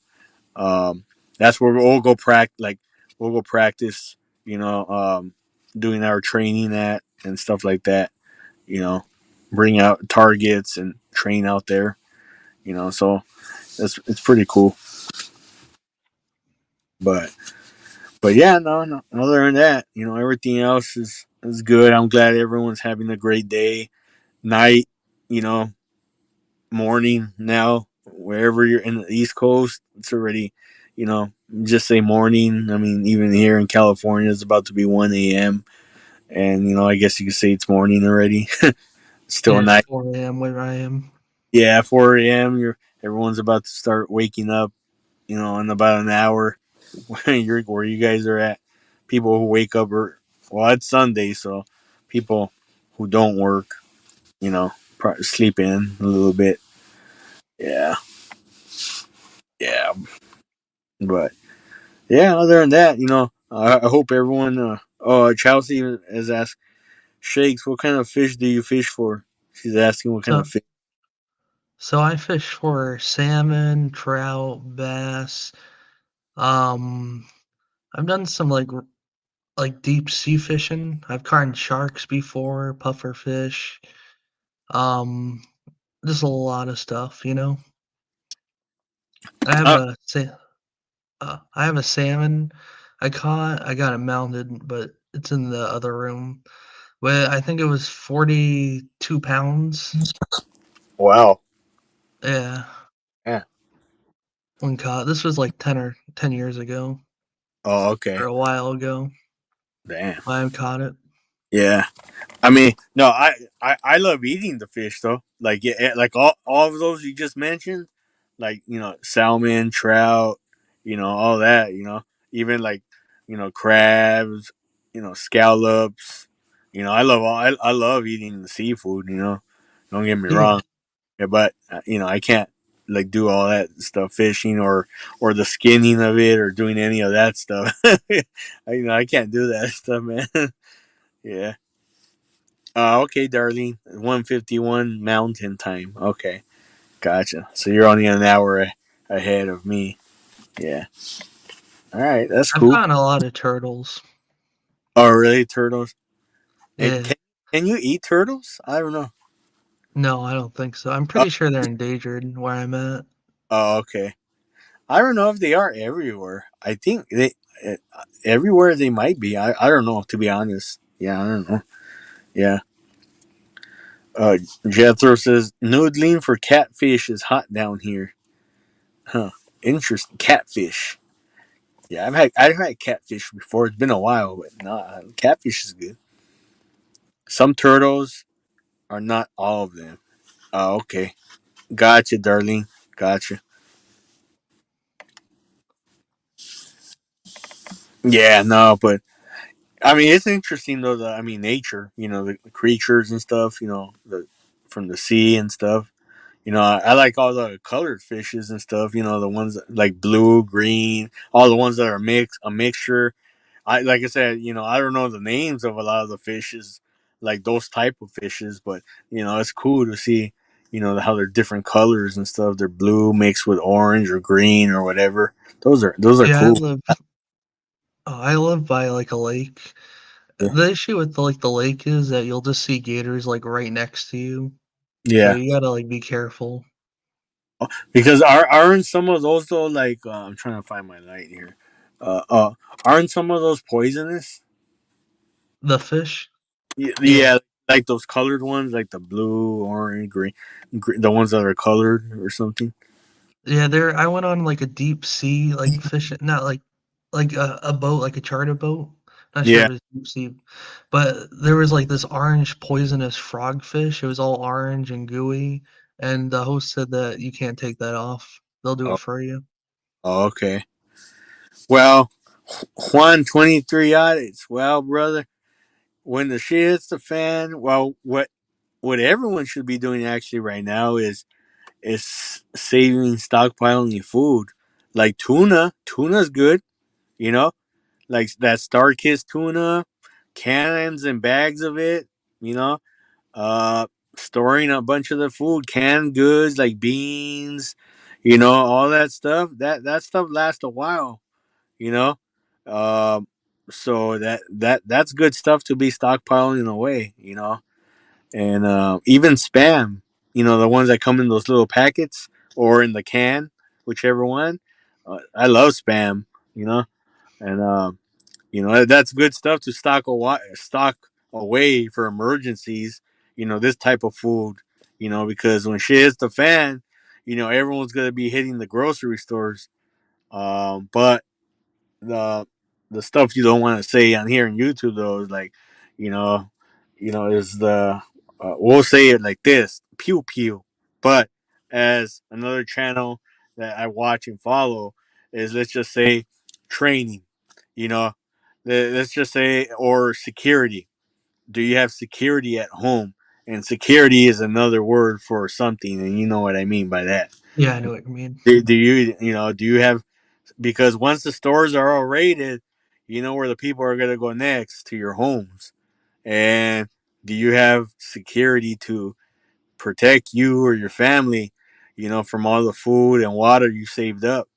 Um, that's where we'll go practice. Like we'll go practice. Doing our training at and stuff like that. You know, bring out targets and train out there. So it's pretty cool. But yeah, no, no. Other than that, everything else is good. I'm glad everyone's having a great day, night, you know, morning now. Wherever you're in the East Coast, it's already, you know, just say morning. I mean, even here in California, it's about to be 1 a.m. And I guess you could say it's morning already. Still Yeah, it's night. 4 AM where I am. Yeah, 4 a.m. Everyone's about to start waking up. In about an hour. Where you guys are at. People who wake up, well, it's Sunday, so people who don't work, probably sleep in a little bit. Yeah, yeah, but yeah. Other than that, I hope everyone. Chelsea has asked Shakes, what kind of fish do you fish for? She's asking what kind of So fish. so I fish for salmon, trout, bass. Um, I've done some like deep sea fishing. I've caught sharks before, puffer fish. Um, just a lot of stuff, you know. I have Uh, I have a salmon I caught. I got it mounted, but it's in the other room. But I think it was 42 pounds. wow. Yeah, Yeah. when caught. This was like 10 years ago, Oh, or okay. a while ago. Damn. I caught it. Yeah. I mean, no, I love eating the fish though. Like like all of those you just mentioned, like salmon, trout, all that. Even like crabs, scallops. I love eating the seafood. Don't get me Yeah, wrong. Yeah, but I can't like do all that stuff, fishing or the skinning of it or doing any of that stuff. I can't do that stuff, man. Yeah. Okay, Darlene. 1:51 Mountain Time. Okay, gotcha. So you're only an hour ahead of me. Yeah. All right, that's I've cool. gotten a lot of turtles. Oh, really, turtles? And Yeah. can you eat turtles? I don't know. No, I don't think so. I'm Oh, pretty sure they're endangered where I'm at. oh, okay. I don't know if they are everywhere. I think uh, everywhere they might be. I don't know, to be honest. Yeah, I don't know. Yeah. Uh, Jethro says noodling for catfish is hot down here. Huh. Interesting. Catfish. Yeah, I've had catfish before. It's been a while, but nah, catfish is good. Some turtles are not all of them. Oh, okay. Gotcha, darling. Gotcha. Yeah, no, but I mean, it's interesting though. Nature. The creatures and stuff. From the sea and stuff. I like all the colored fishes and stuff. The ones like blue, green, all the ones that are a mixture. Like I said, I don't know the names of a lot of the fishes, like those type of fishes, but it's cool to see, how they're different colors and stuff. They're blue mixed with orange or green or whatever. Those are Yeah, cool. I live by like a lake. Yeah. The issue with the lake is that you'll just see gators like right next to you. So Yeah. you gotta like be careful. Because aren't some of those though like I'm trying to find my light here. Uh, uh, aren't some of those poisonous? The fish? Yeah. Yeah, like those colored ones, like the blue, orange, green, the ones that are colored or something. Yeah, there I went on like a deep sea like fishing not like a boat, like a charter boat. Not sure Yeah. if it's deep sea, but there was like this orange poisonous frogfish. It was all orange and gooey, and the host said that you can't take that off. They'll do Oh, it for you. oh, okay. Well, Juan 23 audits. Well, brother, when the shit hits the fan, well, what everyone should be doing actually right now is saving, stockpiling your food, like tuna. Tuna's good, you know, like that Star Kiss tuna, cans and bags of it, you know, uh, storing a bunch of the food, canned goods like beans, all that stuff. That stuff lasts a while, you know. Um, so that's good stuff to be stockpiling away, and even spam, the ones that come in those little packets or in the can, whichever one. I love spam, you know, and that's good stuff to stock away for emergencies. This type of food. Because when shit hits the fan, everyone's gonna be hitting the grocery stores. But the the stuff you don't want to say on here on YouTube though is like, you know, is the we'll say it like this, pew pew. But as another channel that I watch and follow is, let's just say, training. You know, let's just say, or security. Do you have security at home? And security is another word for something, and you know what I mean by that. Yeah, I know what you mean. Do you have, because once the stores are all rated, you know where the people are going to go next, to your homes. And do you have security to protect you or your family, from all the food and water you saved up,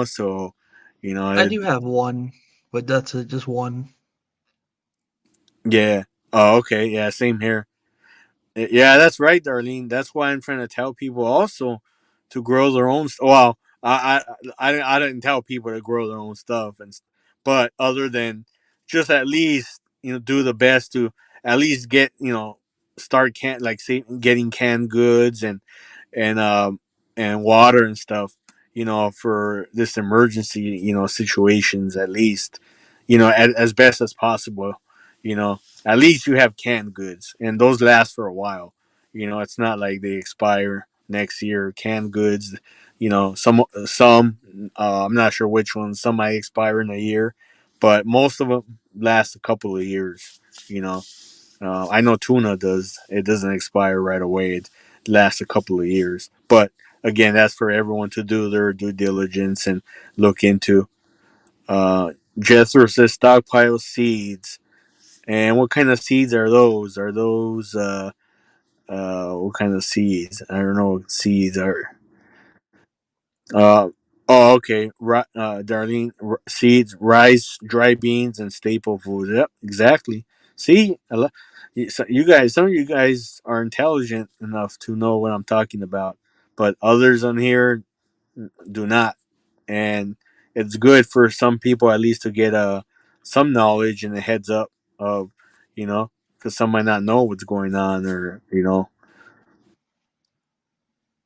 so, I it, do have one, but that's it, just one. yeah. Oh, okay. Yeah, same here. Yeah, that's right, Darlene. That's why I'm trying to tell people also to grow their own. Well, I didn't tell people to grow their own stuff, but other than just at least do the best to at least get start like say getting canned goods and um and water and stuff, for this emergency situations, at least as best as possible, you know at least you have canned goods, and those last for a while. It's not like they expire next year. Canned goods, some I'm not sure which ones. Some might expire in a year, but most of them last a couple of years. You know, I know tuna does. It doesn't expire right away. It lasts a couple of years. But again, that's for everyone to do their due diligence and look into. Uh, Jethro says stockpile seeds. And what kind of seeds are those? Are those what kind of seeds? I don't know what seeds are. Uh, oh, okay. Darlene, seeds, rice, dry beans, and staple foods. Yep, exactly. See, you guys, some of you guys are intelligent enough to know what I'm talking about, but others on here do not. And it's good for some people at least to get some knowledge and a heads up of, you know, because some might not know what's going on, or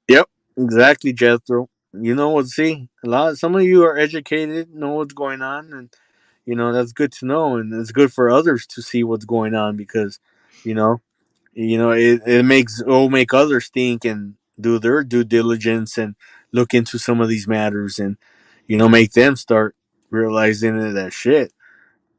Yep, exactly, Jethro. You know what? See, some of you are educated, know what's going on, and that's good to know, and it's good for others to see what's going on because, you know, it'll make others think and do their due diligence and look into some of these matters, and make them start realizing that shit.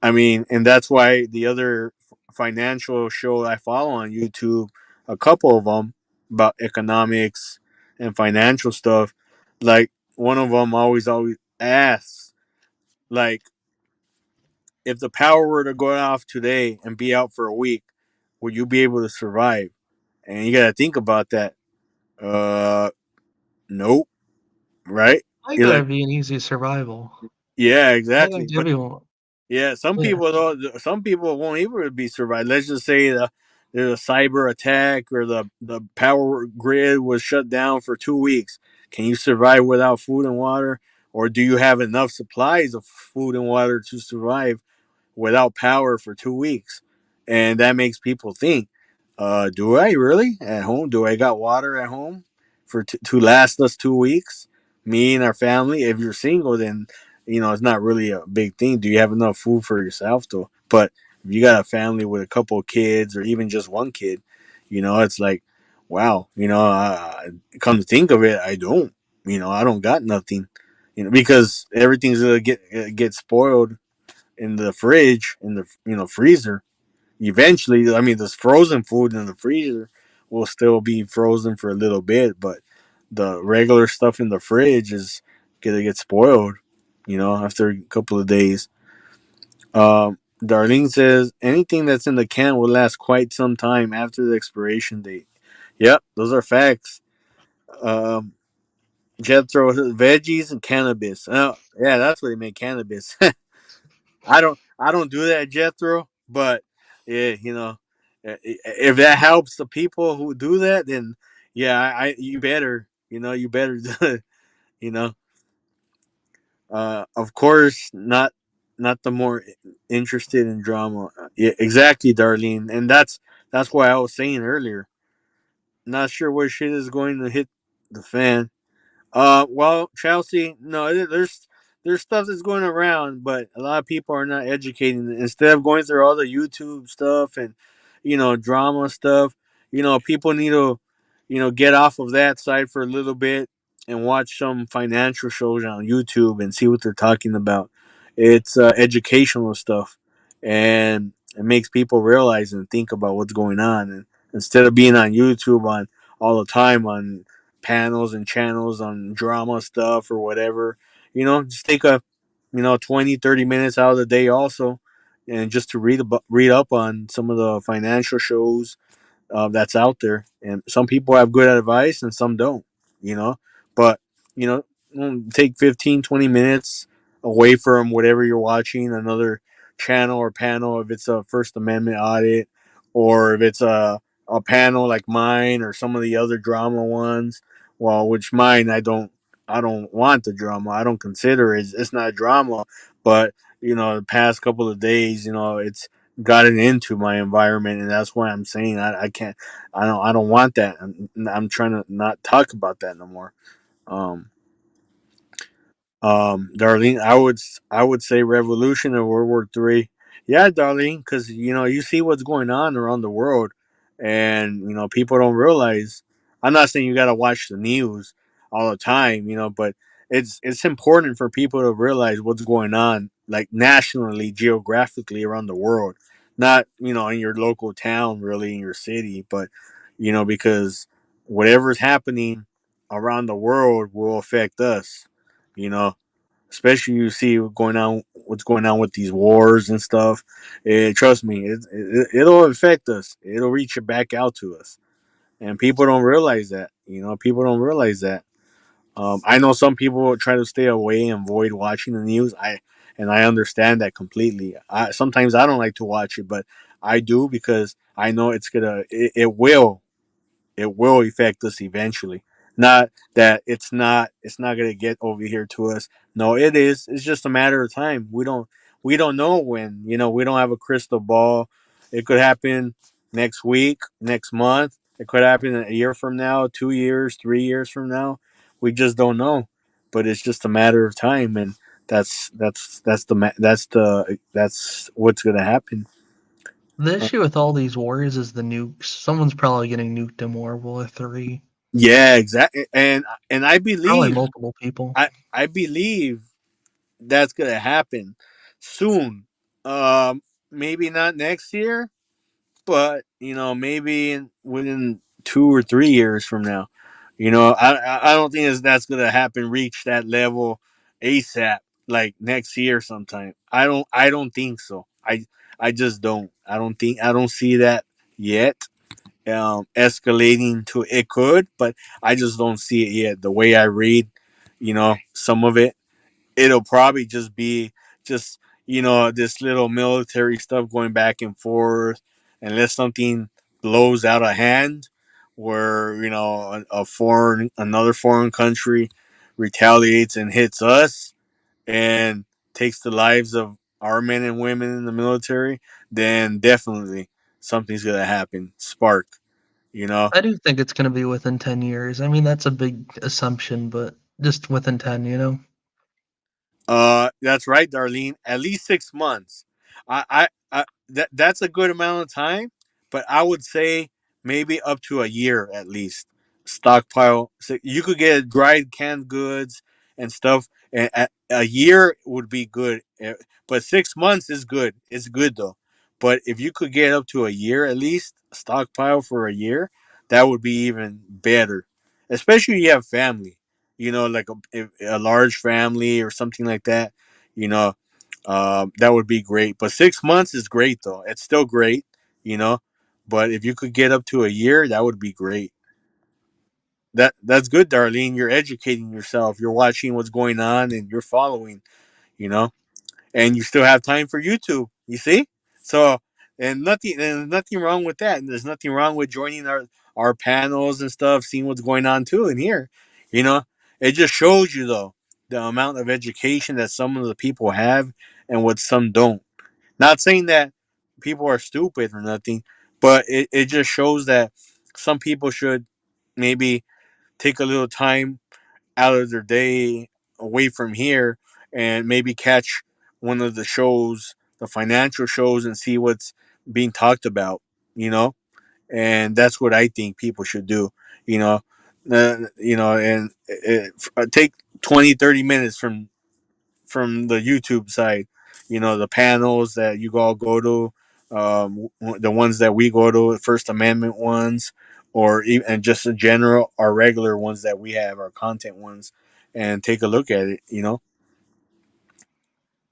I mean, and that's why the other financial show I follow on YouTube, a couple of them about economics and financial stuff, like one of them always asks, like, if the power were to go off today and be out for a week, would you be able to survive? And you got to think about that. Uh, nope, right? I think You're that like, would be an easy survival. yeah, I exactly. think But everyone. yeah, Yeah, some people won't even be survived. Let's just say there's a cyber attack or the power grid was shut down for 2 weeks. Can you survive without food and water, or do you have enough supplies of food and water to survive without power for 2 weeks? And that makes people think, do I really at home? Do I got water at home to last us 2 weeks? Me and our family. If you're single, then it's not really a big thing. Do you have enough food for yourself though? But if you got a family with a couple of kids or even just one kid, it's like, wow, come to think of it, I don't. I don't got nothing. Because everything's gonna get spoiled in the fridge, in the freezer. Eventually, I mean, this frozen food in the freezer will still be frozen for a little bit, but the regular stuff in the fridge is gonna get spoiled. After a couple of days. Darlene says anything that's in the can will last quite some time after the expiration date. Yep, those are facts. Um, Jethro says veggies and cannabis. Oh, yeah, that's what they make cannabis. I don't do that, Jethro. But yeah, if that helps the people who do that, then yeah, you better, you better do it. You know, of course, not the more interested in drama. Yeah, exactly, Darlene, and that's why I was saying earlier. Not sure where shit is going to hit the fan. Well, Chelsea, no, there's stuff that's going around, but a lot of people are not educating. Instead of going through all the YouTube stuff and drama stuff, people need to get off of that side for a little bit and watch some financial shows on YouTube and see what they're talking about. It's educational stuff, and it makes people realize and think about what's going on. And instead of being on YouTube on all the time on panels and channels on drama stuff or whatever, just take a 20, 30 minutes out of the day also, and just to read up on some of the financial shows that's out there. And some people have good advice and some don't, you know. But, take 15, 20 minutes away from whatever you're watching, another channel or panel, if it's a First Amendment audit, or if it's a panel like mine or some of the other drama ones. Well, which mine, I don't want the drama. I don't consider it's not drama, but the past couple of days, it's gotten into my environment, and that's why I'm saying I can't. I don't want that. I'm trying to not talk about that no more. Um, Darlene, I would say Revolution or World War III. Yeah, Darlene, because you see what's going on around the world, and people don't realize. I'm not saying you got to watch the news all the time, but it's important for people to realize what's going on like nationally, geographically around the world, not in your local town, really in your city, but because whatever's happening around the world will affect us. You know, especially you see what's going on with these wars and stuff. Trust me, it'll affect us. It'll reach it back out to us, and people don't realize that. People don't realize that. I know some people try to stay away and avoid watching the news. I understand that completely. Sometimes I don't like to watch it, but I do because I know it will affect us eventually. Not that it's not gonna get over here to us. No, it is. It's just a matter of time. We don't know when. We don't have a crystal ball. It could happen next week, next month. It could happen a year from now, 2 years, 3 years from now. We just don't know. But it's just a matter of time, and that's what's gonna happen. The issue with all these wars is the nukes. Someone's probably getting nuked in World War III. Yeah, exactly. And I Probably believe multiple people. I believe that's gonna happen soon. Maybe not next year, but maybe within 2 or 3 years from now. I don't think that's gonna happen. Reach that level ASAP, like next year sometime. I don't think so. I just don't. I don't see that yet. Escalating to it could, but I just don't see it yet. The way I read, some of it, it'll probably just be just this little military stuff going back and forth unless something blows out of hand where another foreign country retaliates and hits us and takes the lives of our men and women in the military. Then definitely something's gonna happen, spark. you know I do think it's gonna be within 10 years. I mean, that's a big assumption, but just within 10, you know? That's right, Darlene. At least 6 months. That's a good amount of time, but I would say maybe up to a year at least. Stockpile. So you could get dried canned goods and stuff. And a year would be good, but 6 months is good. It's good though. But if you could get up to a year at least, stockpile for a year, that would be even better. Especially if you have family, like a large family or something like that, you know, that would be great. But 6 months is great though. It's still great, you know. But if you could get up to a year, that would be great. That's good, Darlene. You're educating yourself. You're watching what's going on, and you're following. You know, and you still have time for YouTube. You see, so and nothing wrong with that. And there's nothing wrong with joining our panels and stuff, seeing what's going on too in here. You know, it just shows you though the amount of education that some of the people have and what some don't. Not saying that people are stupid or nothing, but it just shows that some people should maybe take a little time out of their day away from here and maybe catch one of the shows, the financial shows, and see what's being talked about, you know? And that's what I think people should do, you know? And take 20, 30 minutes from the YouTube side, the panels that you all go to, the ones that we go to, First Amendment ones, or even and just in general, our regular ones that we have, our content ones, and take a look at it.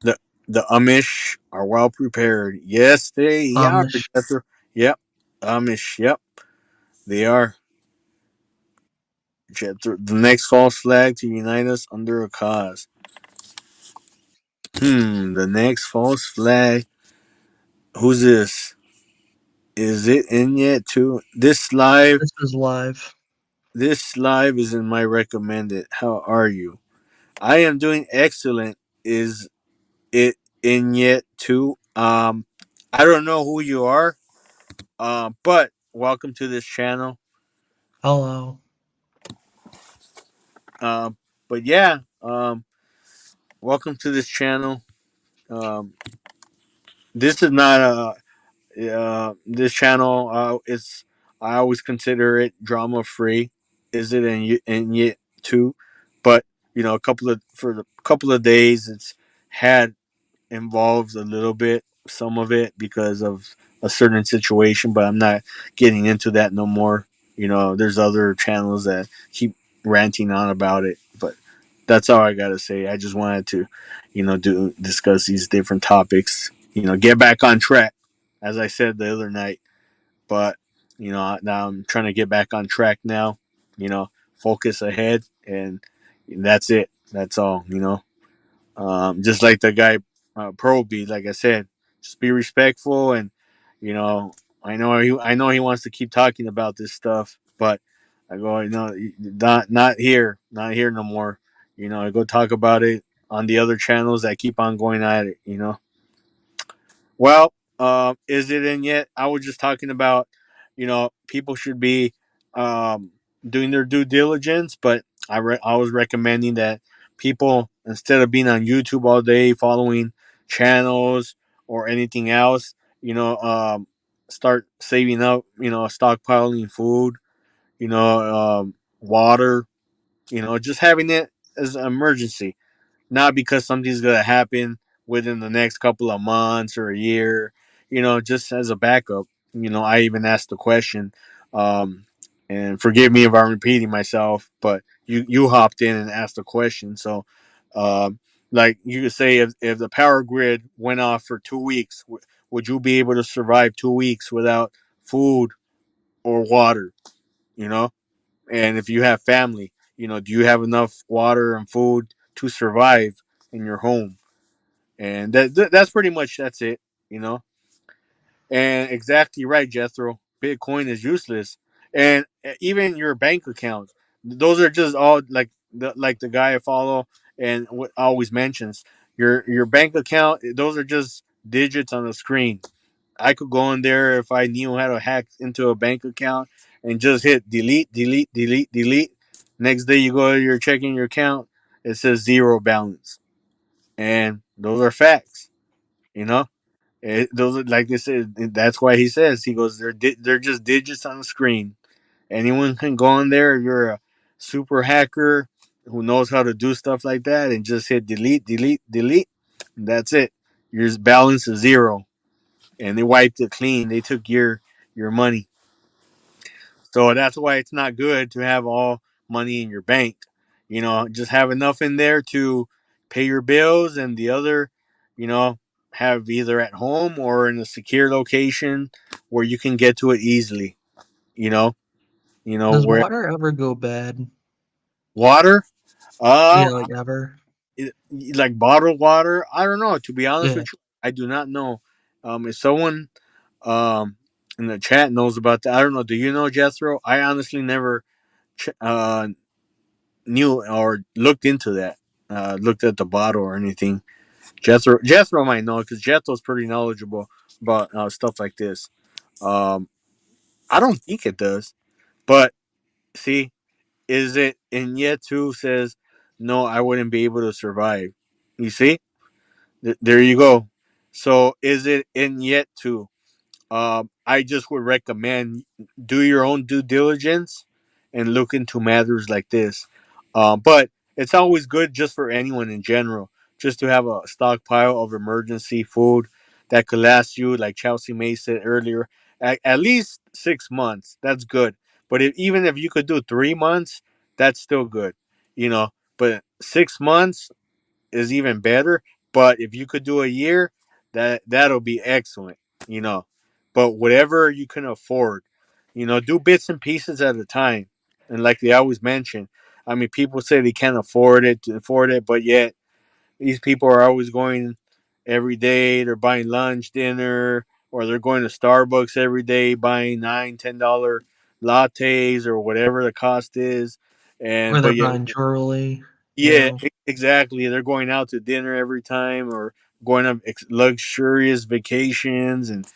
The the Amish are well prepared. Yes, they are. Amish. Jethro. Yep, Amish. Yep, they are. Jethro. The next false flag to unite us under a cause. The next false flag. Who's this? Is it in yet too? This is live. This live is in my recommended. How are you? I am doing excellent. Is it in yet too? I don't know who you are. But welcome to this channel. Hello. But yeah, welcome to this channel. This is not this channel. It's I always consider it drama free. Is it in yet too? But a couple of days it's had involves a little bit, some of it because of a certain situation, but I'm not getting into that no more. There's other channels that keep ranting on about it, but that's all I gotta say. I just wanted to, do discuss these different topics. Get back on track, as I said the other night. But now I'm trying to get back on track now. Focus ahead, and that's it. That's all. Just like the guy Proby, like I said, just be respectful, and you know, I know he wants to keep talking about this stuff, but I go, not here no more. I go talk about it on the other channels that keep on going at it. Well, is it in yet? I was just talking about, people should be um, doing their due diligence, but I was recommending that people, instead of being on YouTube all day following channels or anything else, start saving up, stockpiling food, water, just having it as an emergency, not because something's gonna happen within the next couple of months or a year. Just as a backup. I even asked the question, um, and forgive me if I'm repeating myself, but you hopped in and asked the question. So, like you could say, if the power grid went off for 2 weeks, would you be able to survive 2 weeks without food or water? You know, and if you have family, do you have enough water and food to survive in your home? And that's pretty much that's it, you know. And exactly right, Jethro. Bitcoin is useless, and even your bank accounts. Those are just all like the guy I follow and what always mentions your bank account. Those are just digits on the screen. I could go in there if I knew how to hack into a bank account and just hit delete, delete, delete, delete. Next day you go, you're checking your account, it says zero balance, and those are facts. You know, those are like they said. That's why he goes, they're just digits on the screen. Anyone can go in there if you're a super hacker who knows how to do stuff like that and just hit delete, delete, delete. And that's it. Your balance is zero, and they wiped it clean. They took your money. So that's why it's not good to have all money in your bank. Just have enough in there to pay your bills, and the other, you know, have either at home or in a secure location where you can get to it easily. You know, Does where water ever go bad? water, uh, Yeah, like ever. like bottled water. I don't know. To be honest Yeah. with you, I do not know. If someone um in the chat knows about that, I don't know. Do you know, Jethro? I honestly never knew or looked into that. Looked at the bottle or anything. Jethro might know because Jethro's pretty knowledgeable about stuff like this. Um, I don't think it does, but see, is it in yet two says no? I wouldn't be able to survive. You see, there you go. So is it in yet two? I just would recommend do your own due diligence and look into matters like this. But it's always good just for anyone in general, just to have a stockpile of emergency food that could last you, like Chelsea May said earlier, at least 6 months. That's good. But even if you could do 3 months, that's still good. You know, but 6 months is even better. But if you could do a year, that'll be excellent. You know, but whatever you can afford, do bits and pieces at a time. And like they always mention, I mean, people say they can't afford it, but yet these people are always going every day. They're buying lunch, dinner, or they're going to Starbucks every day, buying $9, $10 lattes or whatever the cost is. Or And they're but yet buying jewelry, you yeah, know. exactly. They're going out to dinner every time or going on luxurious vacations and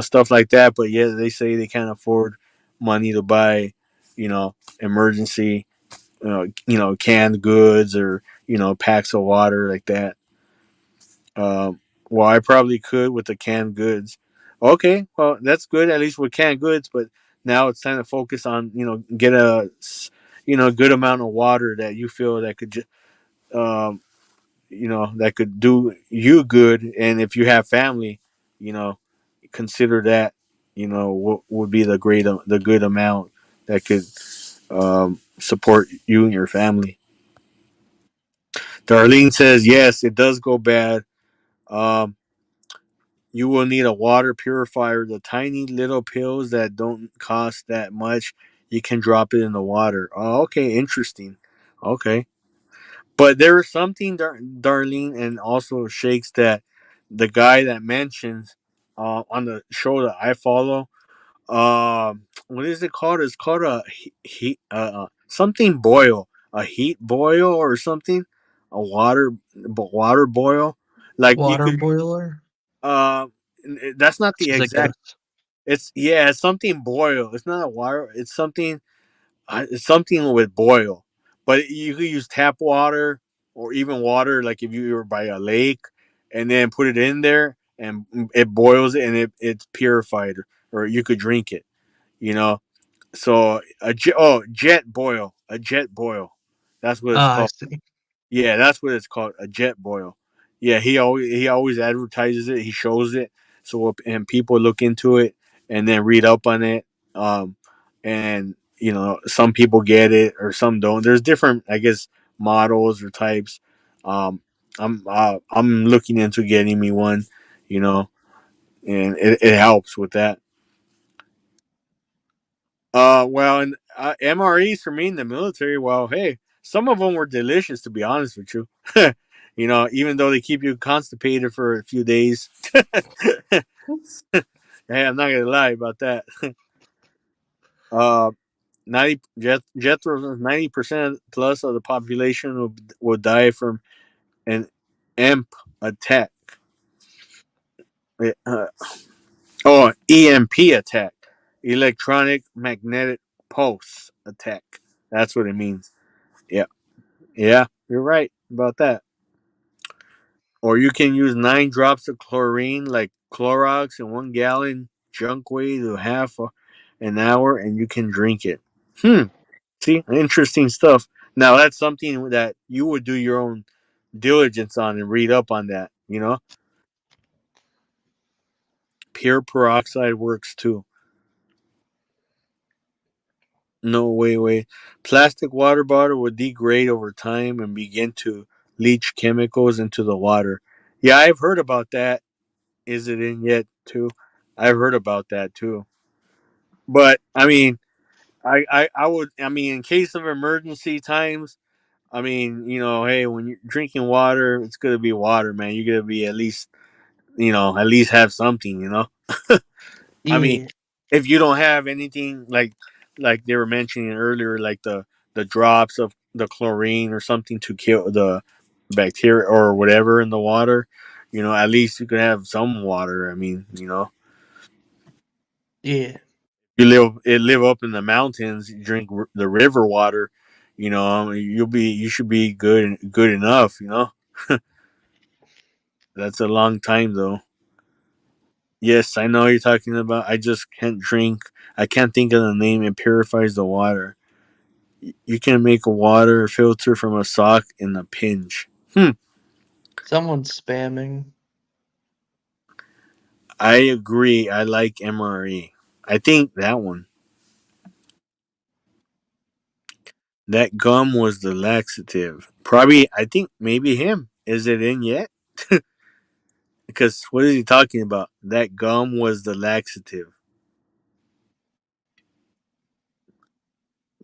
stuff like that. But yeah, they say they can't afford money to buy, emergency, canned goods or packs of water like that. Well, I probably could with the canned goods. Okay, well that's good at least with canned goods. But now it's time to focus on get a good amount of water that you feel that could that could do you good. And if you have family, you know, consider that. What would be the good amount that could support you and your family. Darlene says yes, it does go bad. Um, you will need a water purifier. The tiny little pills that don't cost that much, you can drop it in the water. Oh, okay, interesting. Okay, but there is something, Darlene, and also Shakes, that the guy that mentions on the show that I follow. What is it called? It's called a heat, something boil, a heat boil or something, a water boil. Like you Water could, boiler? uh, that's not the Says it exact. goes. It's yeah, it's something boil. It's not a water. It's something with boil, but you could use tap water or even water, like if you were by a lake, and then put it in there and it boils it and it's purified, or you could drink it. You know, so a jet boil. That's what it's Ah, I called. see. Yeah, that's what it's called, a jet boil. Yeah, he always advertises it. He shows it, so and people look into it and then read up on it. And some people get it or some don't. There's different, I guess, models or types. Um, I'm looking into getting me one. You know, and it helps with that. Well, and MREs for me in the military, well, hey, some of them were delicious, to be honest with you. Even though they keep you constipated for a few days. Hey, I'm not gonna lie about that. Uh, 90% plus of the population will die from an EMP attack. Uh, EMP attack, electronic magnetic pulse attack. That's what it means. Yeah. Yeah, you're right about that. Or you can use 9 drops of chlorine, like Clorox, in 1 gallon junk way to an hour, and you can drink it. Hmm. See, interesting stuff. Now that's something that you would do your own diligence on and read up on that. Pure peroxide works too. No way. Plastic water bottle would degrade over time and begin to leach chemicals into the water. Yeah, I've heard about that. Is it in yet too? I've heard about that too. But I mean, I would, I mean, in case of emergency times, I mean, hey, when you're drinking water, it's gonna be water, man. You're gonna be at least have something. I mean, Yeah. if you don't have anything like they were mentioning earlier, like the drops of the chlorine or something to kill the bacteria or whatever in the water, at least you could have some water. I mean, Yeah. you live up in the mountains, you drink the river water, I mean, you should be good enough. That's a long time though. Yes, I know what you're talking about. I just can't drink. I can't think of the name. It purifies the water. You can make a water filter from a sock in a pinch. Someone's spamming. I agree. I like MRE. I think that one. That gum was the laxative. Probably, I think maybe him. Is it in yet? Because what is he talking about? That gum was the laxative.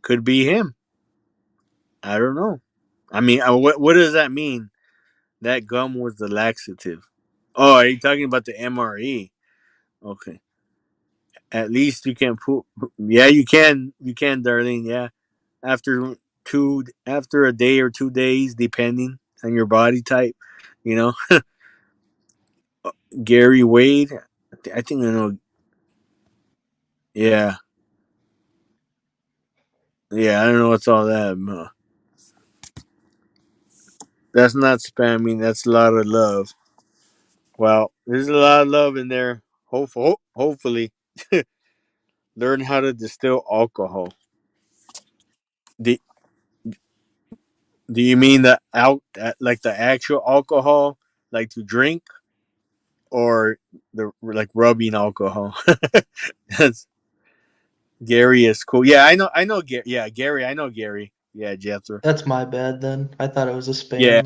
Could be him. I don't know. I mean, what does that mean? That gum was the laxative. Oh, are you talking about the MRE? Okay. At least you can put. Yeah, you can. You can, darling. Yeah. After a day or 2 days, depending on your body type. You know, Gary Wade. I think I know. Yeah. Yeah, I don't know what's all that. That's not spamming. That's a lot of love. Well, there's a lot of love in there. Hopefully, learn how to distill alcohol. The Do you mean like the actual alcohol, like to drink, or the like rubbing alcohol? That's Gary is cool. Yeah, I know. I know. Yeah, Gary. I know Gary. Yeah, Jethro. That's my bad then. I thought it was a Yeah,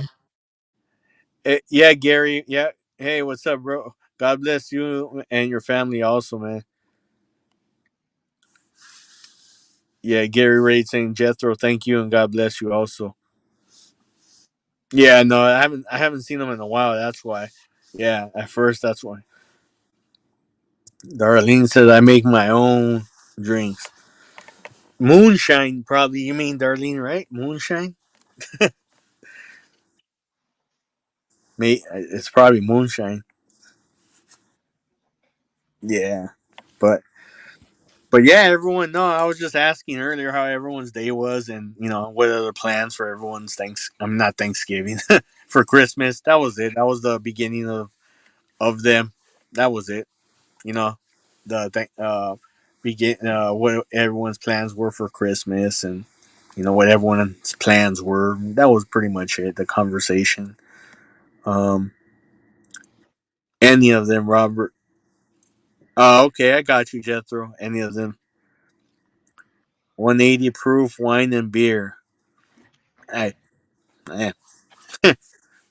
spam. yeah, Gary. Yeah. Hey, what's up, bro? God bless you and your family, also, man. Yeah, Gary Ray saying Jethro, thank you and God bless you, also. Yeah, no, I haven't seen him in a while. That's why. Yeah, at first, that's why. Darlene says I make my own drinks. Moonshine, probably. You mean Darlene, right? Moonshine. It's probably moonshine. Yeah, but yeah, everyone. No, I was just asking earlier how everyone's day was, and what are the plans for everyone's thanks. I'm not Thanksgiving for Christmas. That was it. That was the beginning of them. That was it. You know, begin what everyone's plans were for Christmas, and what everyone's plans were. That was pretty much it. The conversation. Um, any of them, Robert? Oh, okay, I got you, Jethro. Any of them? 180 proof wine and beer. Hey, man.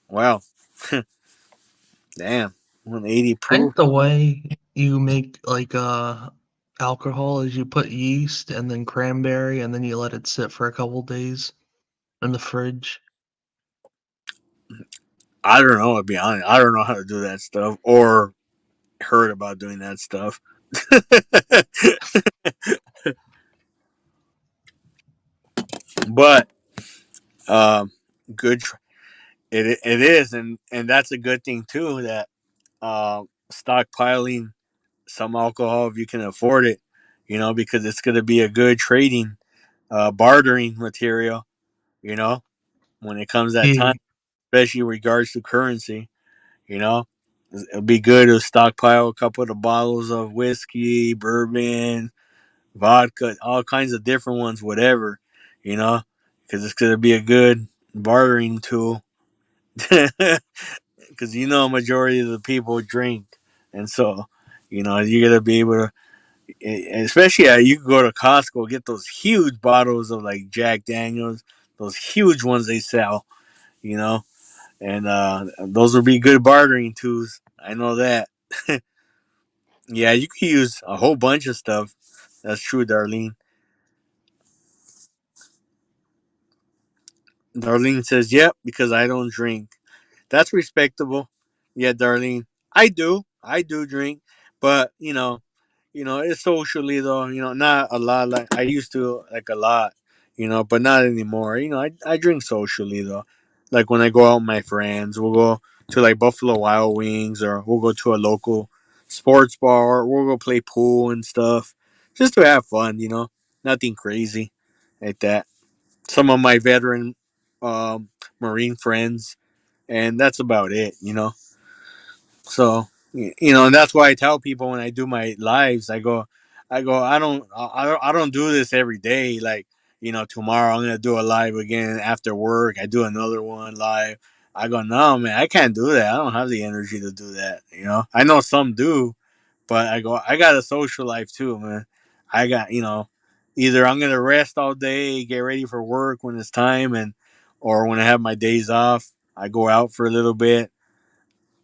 Wow. Damn. 180 I think proof. the way you make like alcohol is you put yeast and then cranberry and then you let it sit for a couple days in the fridge. I don't know, to be honest. I don't know how to do that stuff or heard about doing that stuff. But um good it is, and that's a good thing too, that stockpiling some alcohol if you can afford it, because it's going to be a good trading bartering material, you know when it comes that Yeah. time, especially in regards to currency. You know, it'll be good to stockpile a couple of the bottles of whiskey, bourbon, vodka, all kinds of different ones, whatever. You know, because it's gonna be a good bartering tool. Because a majority of the people drink, and so you're gonna be able to, especially you can go to Costco, get those huge bottles of like Jack Daniels, those huge ones they sell. You know, and those will be good bartering tools. I know that. Yeah, you can use a whole bunch of stuff. That's true, Darlene. Darlene says, "Yep, because I don't drink." That's respectable. Yeah, Darlene. I do drink, but it's socially though. Not a lot. Like I used to, like a lot. But not anymore. I drink socially though. Like when I go out with my friends, we'll go to like Buffalo Wild Wings, or we'll go to a local sports bar. We'll go play pool and stuff, just to have fun. Nothing crazy like that. Some of my veteran Marine friends, and that's about it. So and that's why I tell people when I do my lives, I go, I don't do this every day. Like tomorrow I'm gonna do a live again after work. I do another one live. I go, no man, I can't do that. I don't have the energy to do that. I know some do, but I go, I got a social life too, man. I got either I'm gonna rest all day, get ready for work when it's time, or when I have my days off, I go out for a little bit.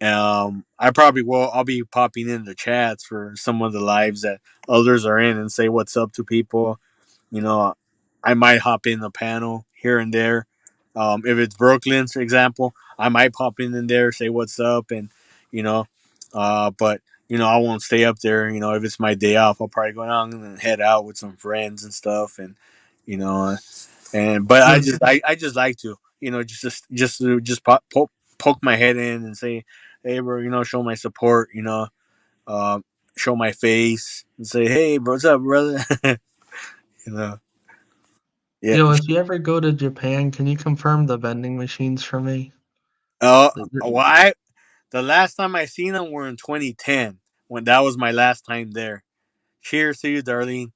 I probably will. I'll be popping in the chats for some of the lives that others are in and say what's up to people. You know, I might hop in the panel here and there. If it's Brooklyn, for example, I might pop in there, say what's up, and you know, but I won't stay up there. If it's my day off, I'll probably go down and head out with some friends and stuff, and you know, but I Yeah. just I just like to just poke my head in and say, hey bro, show my support, um, show my face and say, hey bro, what's up brother. you know yeah. Yo, if you ever go to Japan, can you confirm the vending machines for me? Well, the last time I seen them were in 2010, when that was my last time there. Cheers to you, Darlene.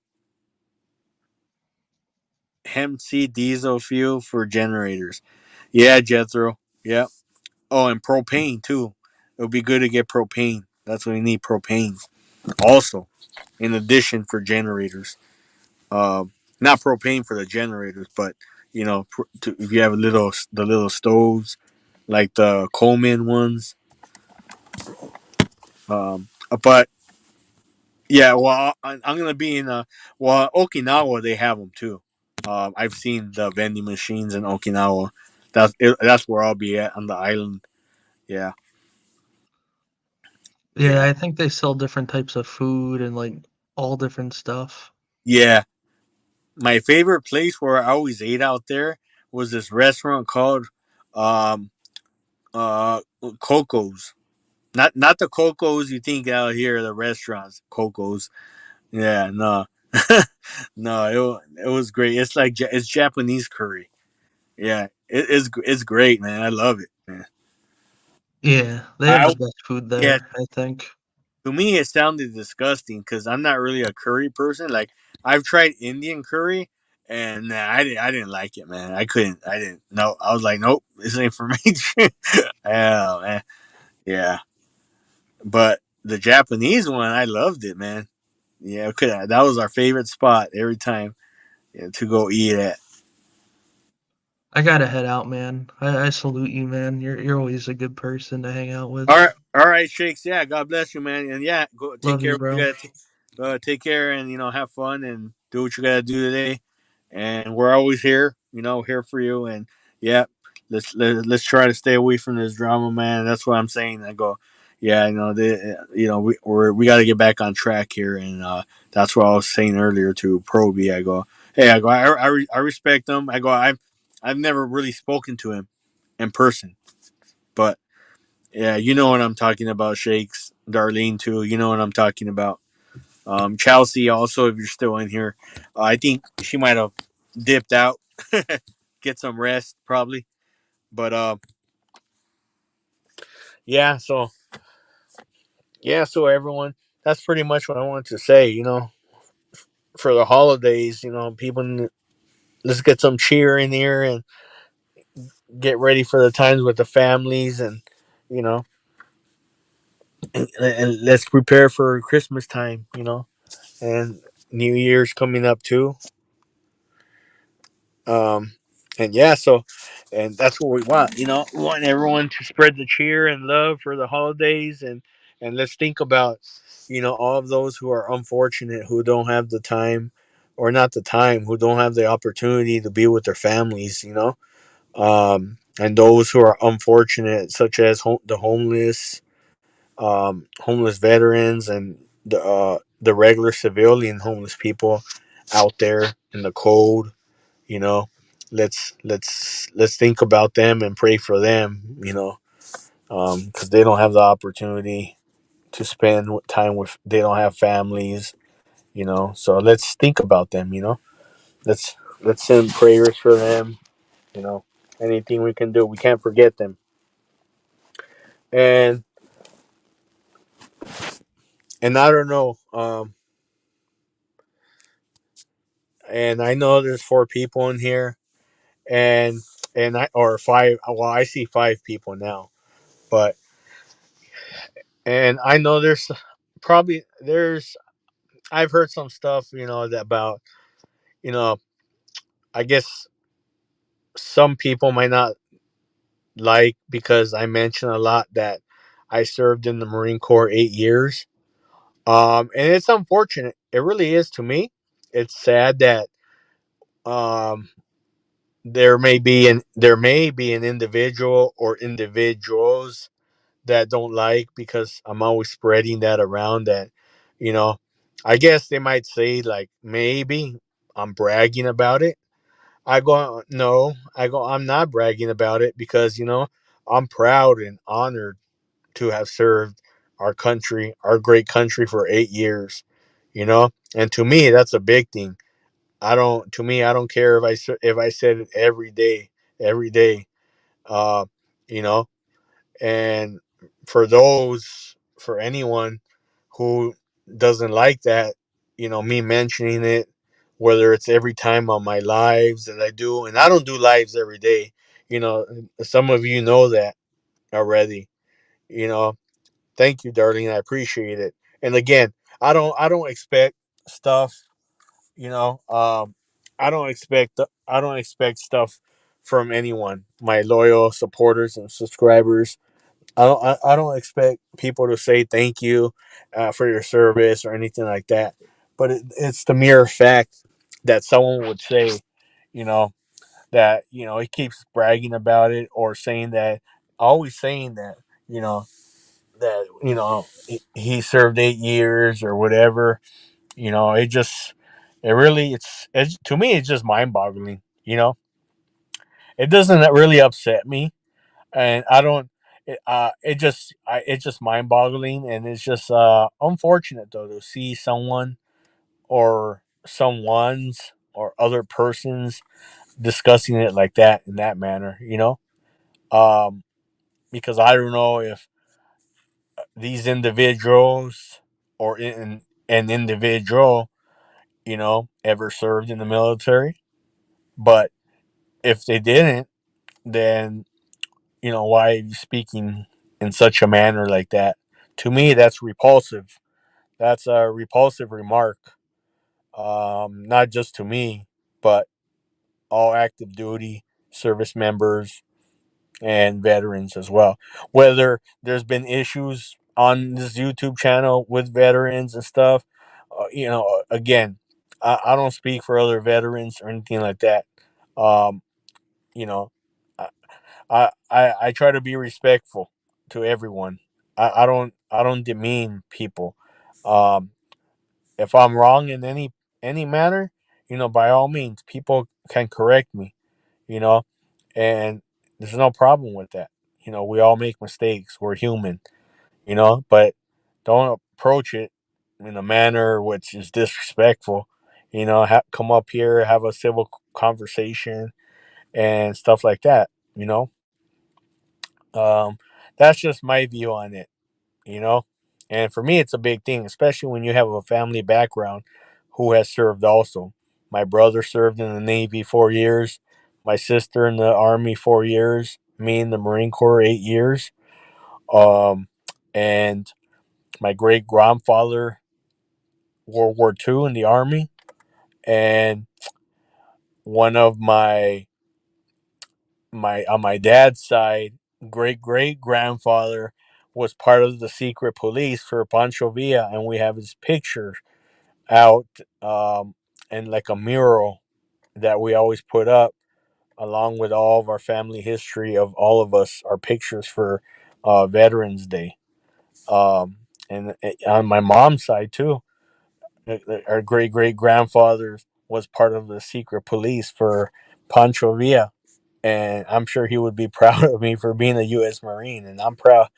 hemp seed diesel fuel for generators. Yeah, Jethro. Yeah. Oh, and propane too. It would be good to get propane. That's what we need, propane. Also, in addition for generators. Not propane for the generators, but if you have the little stoves like the Coleman ones. But yeah, well, I'm gonna be in Okinawa. They have them too. I've seen the vending machines in Okinawa. That's where I'll be at on the island. Yeah, Yeah, yeah, I think they sell different types of food and like all different stuff. yeah. My favorite place where I always ate out there was this restaurant called um Coco's. Not the Cocos you think out here, the restaurants. Cocos. Yeah, no. No, it was great. It's like it's Japanese curry. Yeah, it's great, man. I love it, man. Yeah, they have I the best food Yeah, there, I think. to me it sounded disgusting because I'm not really a curry person. Like I've tried Indian curry, and nah, I didn't like it, man. I didn't. No, I was like, nope, this ain't for me. Yeah, man. Yeah, but the Japanese one, I loved it, man. Yeah, that was our favorite spot every time, to go eat at. I gotta head out, man. I salute you, man. You're always a good person to hang out with. All right, Shakes. Yeah, God bless you, man. And yeah, go take Love care you, of what you bro. gotta take care, and have fun and do what you gotta do today. And we're always here, here for you. And yeah, let's try to stay away from this drama, man. That's what I'm saying. I go, yeah, we got to get back on track here, and that's what I was saying earlier to Proby. I go, hey, I respect him. I go, I've never really spoken to him in person, but yeah, you know what I'm talking about, Shakes. Darlene too. You know what I'm talking about. Chelsea also, if you're still in here, I think she might have dipped out, get some rest probably. But yeah, so everyone, that's pretty much what I wanted to say. For the holidays, people, let's get some cheer in here and get ready for the times with the families, and you know, and let's prepare for Christmas time. And New Year's coming up too. Um, and yeah, and that's what we want. We want everyone to spread the cheer and love for the holidays, and let's think about, all of those who are unfortunate, who don't have the time, or not the time, who don't have the opportunity to be with their families. And those who are unfortunate, such as the homeless, homeless veterans, and the regular civilian homeless people out there in the cold. you know let's think about them and pray for them, because they don't have the opportunity to spend time with, they don't have families, so let's think about them. Let's send prayers for them. you know Anything we can do, we can't forget them. And I don't know, and I know there's four people in here, and I, or five, well, I see five people now, but and I know there's I've heard some stuff, that about, you know, I guess some people might not like, because I mention a lot that I served in the Marine Corps 8 years. And it's unfortunate. It really is to me. It's sad that um there may be an individual or individuals that don't like, because I'm always spreading that around, that, you know, I guess they might say, like, maybe I'm bragging about it. I go, no, I'm not bragging about it, because, I'm proud and honored to have served our country, our great country, for 8 years, and to me, that's a big thing. To me, I don't care if I said it every day, uh, you know, and for anyone who doesn't like that, me mentioning it, whether it's every time on my lives that I do, and I don't do lives every day. You know, some of you know that already. You know, thank you, darling. I appreciate it. And again, I don't expect stuff. You know, I don't expect stuff from anyone. My loyal supporters and subscribers. I don't expect people to say thank you for your service or anything like that. But it's the mere fact that someone would say, you know, that he keeps bragging about it or saying that, always saying that, you know, that he served 8 years or whatever. It just it really it's to me it's just mind boggling. It doesn't really upset me, and I don't. It's just mind boggling, and it's just unfortunate though to see someone or someone's or other persons discussing it like that in that manner. Um, because I don't know if these individuals or an individual ever served in the military, but if they didn't, then why are you speaking in such a manner like that? To me, that's repulsive. That's a repulsive remark. Not just to me, but all active duty service members and veterans as well. Whether there's been issues on this YouTube channel with veterans and stuff, again, I don't speak for other veterans or anything like that. Um, you know, I, I try to be respectful to everyone. I don't demean people. Um, if I'm wrong in any manner, by all means, people can correct me. You know, and there's no problem with that. We all make mistakes. We're human. But don't approach it in a manner which is disrespectful. Come up here, have a civil conversation and stuff like that. You know, um, that's just my view on it. You know, and for me, it's a big thing, especially when you have a family background who has served also. My brother served in the Navy 4 years, my sister in the Army 4 years, me in the Marine Corps 8 years, um, and my great grandfather World War II in the Army, and one of my on my dad's side great great grandfather was part of the secret police for Pancho Villa, and we have his picture out, and like a mural that we always put up along with all of our family history of all of us, our pictures for Veterans Day. And on my mom's side too, our great great grandfather was part of the secret police for Pancho Villa, and I'm sure he would be proud of me for being a U.S. Marine, and I'm proud.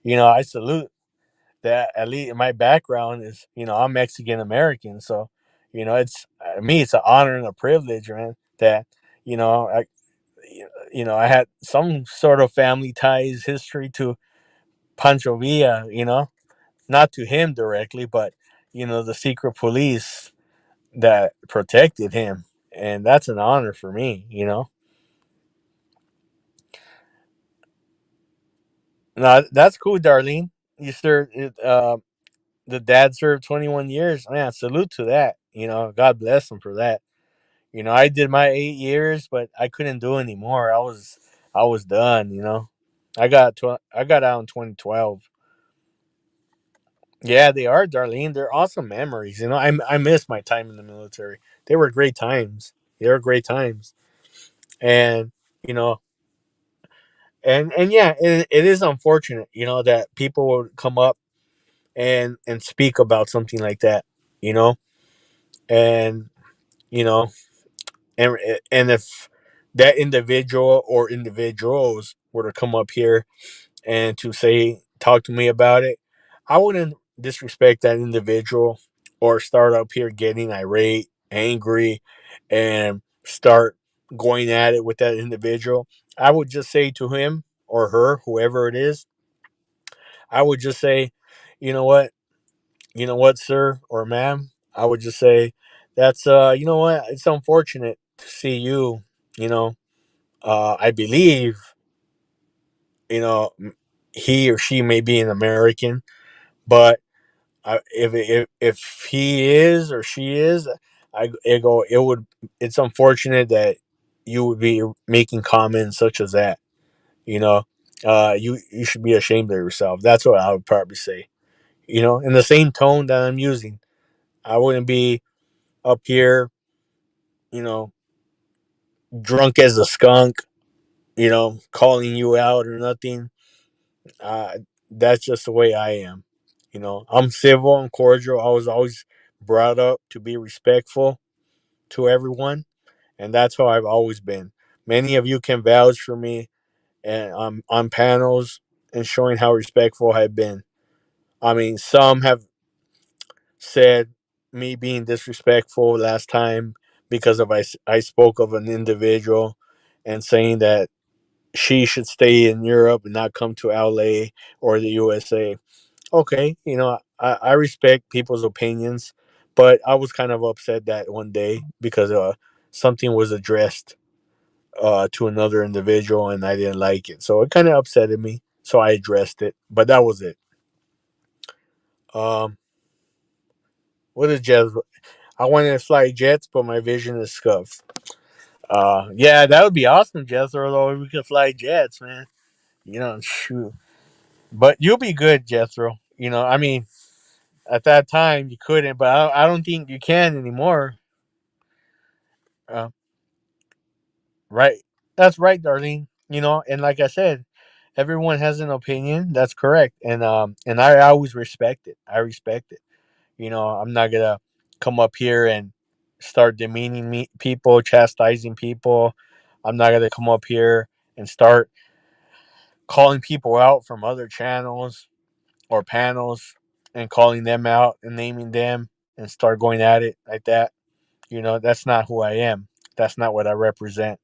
I salute that. At least my background is, I'm Mexican American, so it's me. It's an honor and a privilege, man. That I I had some sort of family ties history to Pancho Villa. Not to him directly, but the secret police that protected him, and that's an honor for me. Now that's cool, Darlene. You served. The dad served 21 years. Man, salute to that. God bless him for that. I did my 8 years, but I couldn't do anymore. I was done. I got out in 2012. Yeah, they are, Darlene. They're awesome memories. I miss my time in the military. They were great times. They were great times, and you know, and yeah, it is unfortunate, that people would come up and speak about something like that, you know, and you know, and and if that individual or individuals were to come up here and to say talk to me about it, I wouldn't disrespect that individual or start up here getting irate, angry, and start going at it with that individual. I would just say to him or her, whoever it is, I would just say, you know what, sir or ma'am, I would just say That's you know what? It's unfortunate to see you. You know, I believe you know he or she may be an American, but if he is or she is, I go. It would. It's unfortunate that you would be making comments such as that. You know, you should be ashamed of yourself. That's what I would probably say. You know, in the same tone that I'm using, I wouldn't be up here. You know, drunk as a skunk. You know, calling you out or nothing. Uh, that's just the way I am. You know, I'm civil and cordial. I was always brought up to be respectful to everyone, and that's how I've always been. Many of you can vouch for me, and on panels and showing how respectful I've been. I mean, some have said me being disrespectful last time because I spoke of an individual and saying that she should stay in Europe and not come to LA or the USA. Okay, you know, I respect people's opinions, but I was kind of upset that one day because something was addressed to another individual and I didn't like it. So it kind of upsetted me. So I addressed it, but that was it. Um, what is jets? I wanted to fly jets, but my vision is scuffed. Yeah, that would be awesome, Jethro. Though we could fly jets, man. You know, shoot. But you'll be good, Jethro. You know, I mean, at that time you couldn't, but I don't think you can anymore. Uh, right? That's right, Darlene. You know, and like I said, everyone has an opinion. That's correct, and I always respect it. I respect it. You know, I'm not gonna come up here and start demeaning people, chastising people. I'm not gonna come up here and start calling people out from other channels or panels and calling them out and naming them and start going at it like that. You know, that's not who I am. That's not what I represent.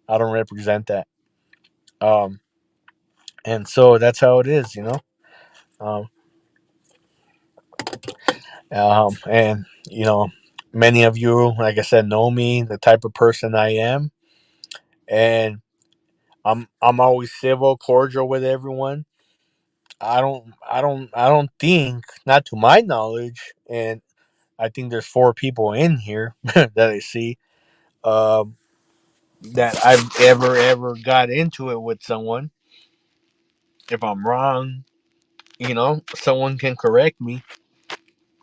I don't represent that. Um, and so that's how it is, you know. Um, and you know, many of you, like I said, know me, the type of person I am, and I'm always civil, cordial with everyone. I don't think, not to my knowledge, and I think there's four people in here that I see um, that I've ever got into it with someone. If I'm wrong, you know, someone can correct me,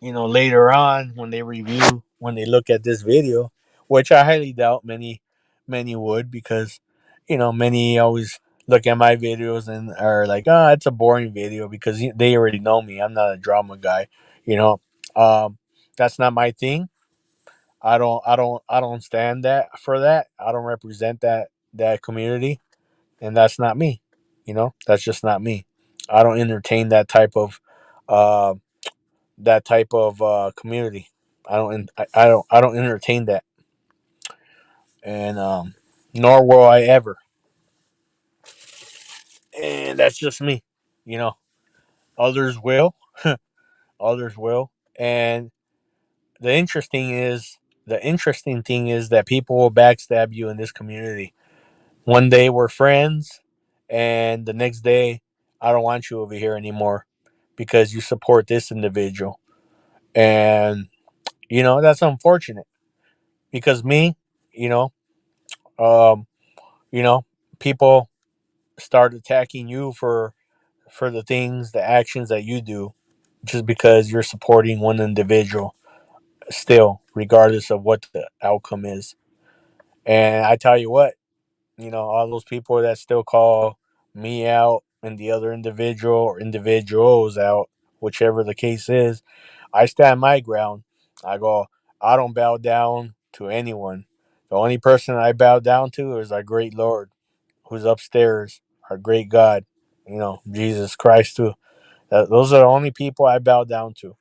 you know, later on when they look at this video, which I highly doubt many would because, you know, many always look at my videos and are like, oh, it's a boring video because they already know me. I'm not a drama guy, you know. Um, that's not my thing. I don't stand that for that. I don't represent that community, and that's not me. You know, that's just not me. I don't entertain uh, that type of community. I don't entertain that, and nor will I ever. And that's just me. You know, others will, others will, and the interesting thing is that people will backstab you in this community. One day we're friends, and the next day I don't want you over here anymore because you support this individual, and you know that's unfortunate because me, you know, um, you know, people start attacking you for the things, the actions that you do, just because you're supporting one individual. Still, regardless of what the outcome is, and I tell you what, you know, all those people that still call me out and the other individual or individuals out, whichever the case is, I stand my ground. I go, I don't bow down to anyone. The only person I bow down to is our great Lord who's upstairs, our great God, you know, Jesus Christ, too. Those are the only people I bow down to.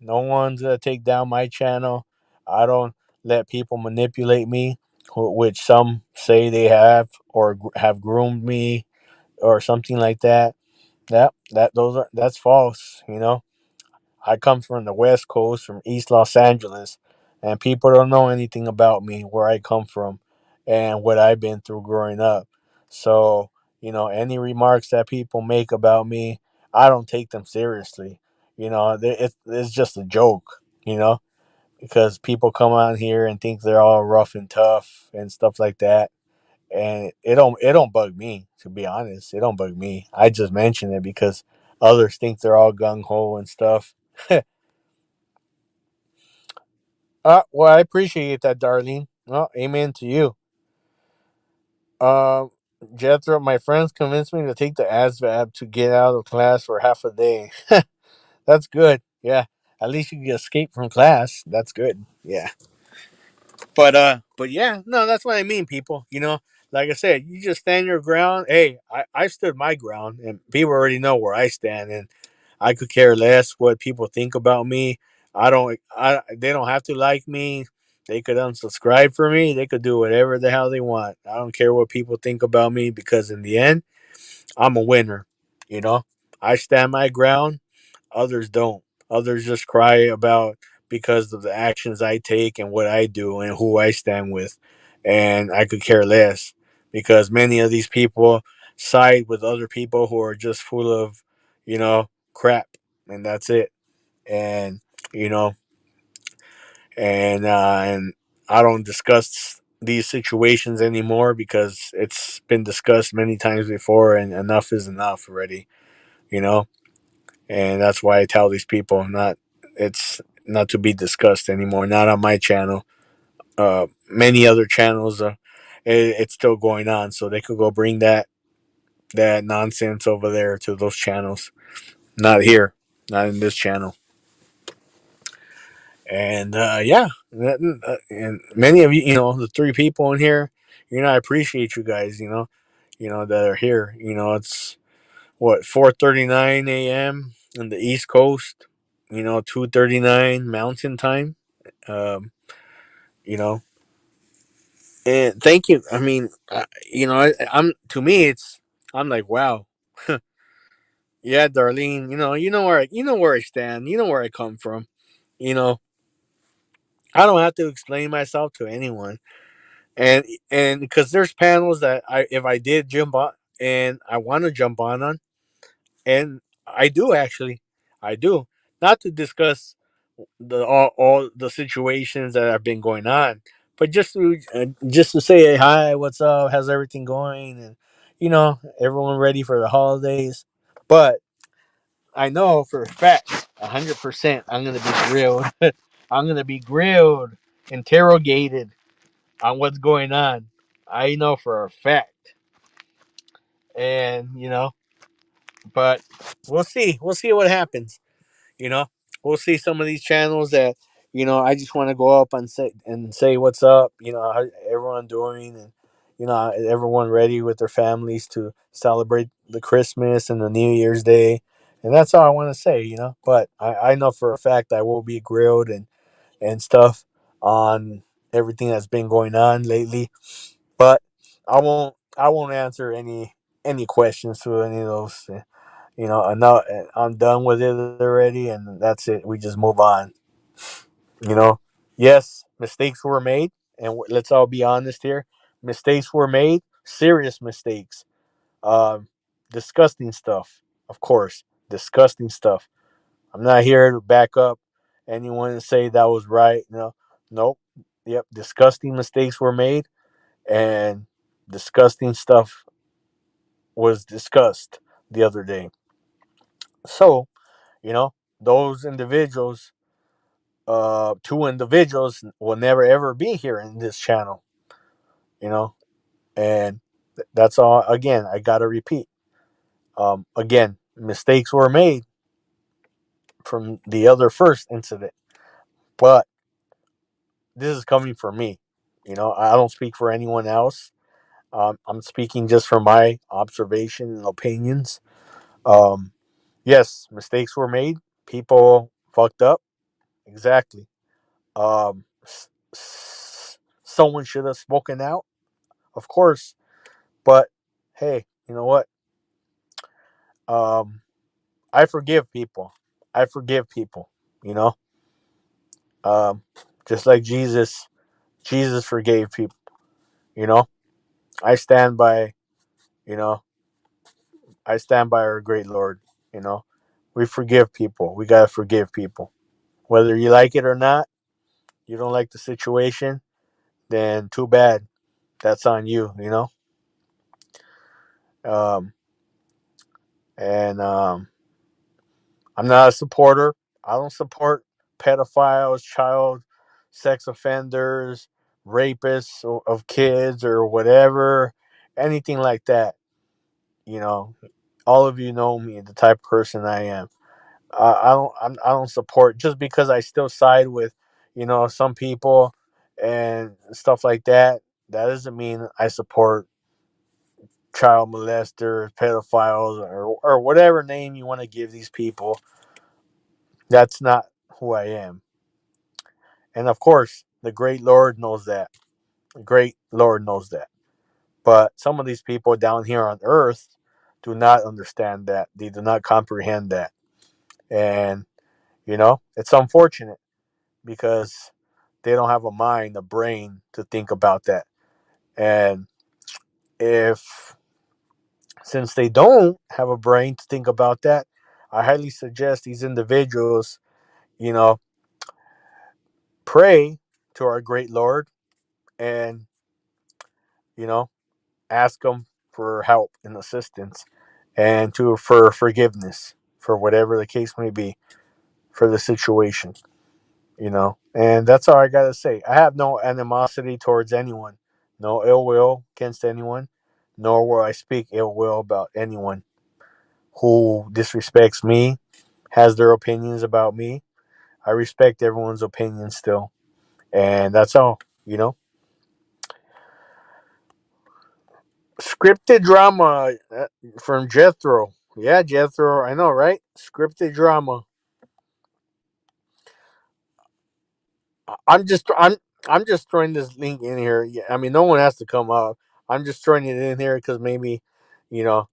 No one's going to take down my channel. I don't let people manipulate me, which some say they have or have groomed me or something like that. That's false. You know, I come from the West Coast, from East Los Angeles. and people don't know anything about me, where I come from, and what I've been through growing up. So, any remarks that people make about me, I don't take them seriously. It's just a joke, because people come out here and think they're all rough and tough and stuff like that. And it don't bug me, to be honest. It don't bug me. I just mention it because others think they're all gung ho and stuff. Well, I appreciate that, Darlene. Well, amen to you. Um, Jethro, my friends convinced me to take the ASVAB to get out of class for half a day. That's good. Yeah, at least you can escape from class. That's good. Yeah. But yeah, no, that's what I mean, people. Like I said, you just stand your ground. Hey, I stood my ground, and people already know where I stand, and I could care less what people think about me. I don't. They don't have to like me. They could unsubscribe for me. They could do whatever the hell they want. I don't care what people think about me, because in the end, I'm a winner. You know, I stand my ground. Others don't. Others just cry about, because of the actions I take and what I do and who I stand with. And I could care less, because many of these people side with other people who are just full of, crap. And that's it. And, you know, and I don't discuss these situations anymore, because it's been discussed many times before, and enough is enough already, you know and that's why I tell these people, not it's not to be discussed anymore. Not on my channel. Many other channels, it's still going on, so they could go bring that nonsense over there to those channels. Not here, not in this channel. And yeah, and many of you, the three people in here, I appreciate you guys. That are here. It's what 4:39 a.m. in the East Coast. 2:39 Mountain Time. Um, you know, and thank you. I mean, I'm to me, I'm like, wow, yeah, Darlene. You know where I stand. You know where I come from. You know, I don't have to explain myself to anyone, and because there's panels that if I did jump on, and I want to jump on, and I do actually, I do, not to discuss all the situations that have been going on, but just to say, hey, hi, what's up, how's everything going, and everyone ready for the holidays. But I know for a fact, 100%, I'm gonna be grilled. I'm gonna be grilled, interrogated on what's going on. I know for a fact, and but we'll see. We'll see what happens. You know, we'll see some of these channels that I just want to go up and say what's up. How everyone doing, and everyone ready with their families to celebrate the Christmas and the New Year's Day, and that's all I want to say. But I know for a fact I will be grilled and stuff on everything that's been going on lately. But I won't answer any questions to any of those. I'm done with it already, and that's it. We just move on. You know, yes, mistakes were made, and let's all be honest here. Mistakes were made, serious mistakes, um, disgusting stuff. Of course, disgusting stuff. I'm not here to back up anyone and say that was right. No, nope. Yep, disgusting mistakes were made, and disgusting stuff was discussed the other day. So, you know, those individuals, two individuals, will never ever be here in this channel, you know, and that's all. Again, I gotta repeat. Again, mistakes were made from the other first incident, but this is coming from me. I don't speak for anyone else. I'm speaking just from my observation and opinions. Um, yes, mistakes were made. People fucked up. Exactly. Someone should have spoken out, of course. But hey, you know what? Um, I forgive people. I forgive people. You know, um, just like Jesus forgave people. You know, I stand by. You know, I stand by our great Lord. You know, we forgive people. We gotta forgive people, whether you like it or not. You don't like the situation, then too bad. That's on you. You know, um, and I'm not a supporter. I don't support pedophiles, child sex offenders, rapists of kids, or whatever, anything like that. You know, all of you know me, the type of person I am. I don't support just because I still side with, some people and stuff like that. That doesn't mean I support child molesters, pedophiles, or whatever name you want to give these people. That's not who I am. And of course, the great Lord knows that. The great Lord knows that. But some of these people down here on earth do not understand that. They do not comprehend that. And, it's unfortunate because they don't have a mind, a brain to think about that. And if, since they don't have a brain to think about that, I highly suggest these individuals, you know, pray to our great Lord and, you know, ask Him for help and assistance and for forgiveness for whatever the case may be for the situation, And that's all I got to say. I have no animosity towards anyone, no ill will against anyone, nor will I speak ill will about anyone who disrespects me, has their opinions about me. I respect everyone's opinion still. And that's all, you know. Scripted drama from Jethro. Yeah, Jethro, I know, right? Scripted drama. I'm just throwing this link in here. Yeah, I mean, no one has to come up. I'm just throwing it in here because you know,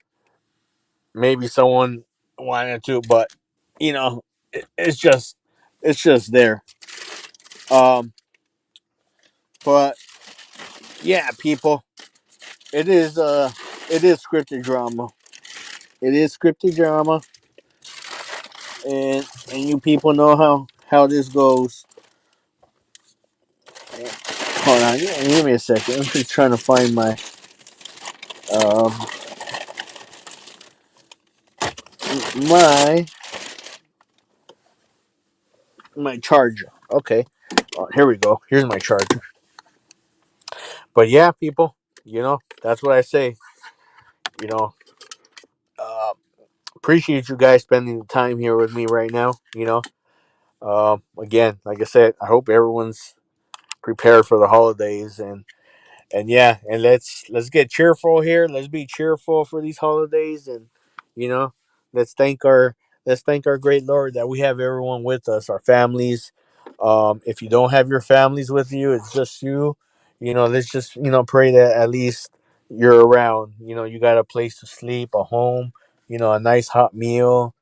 maybe someone wanted to, but it's just there. Um, but yeah, people, it is scripted drama. It is scripted drama, and you people know how this goes. Hold on, give me a second. I'm just trying to find um my my charger. Okay, here we go. Here's my charger. But yeah, people, that's what I say. You know, uh, appreciate you guys spending the time here with me right now. Again, like I said, I hope everyone's prepared for the holidays and yeah, and let's get cheerful here. Let's be cheerful for these holidays, and you know, let's thank our let's thank our great Lord that we have everyone with us, our families. If you don't have your families with you, it's just you. Let's just pray that at least you're around. You got a place to sleep, a home. A nice hot meal.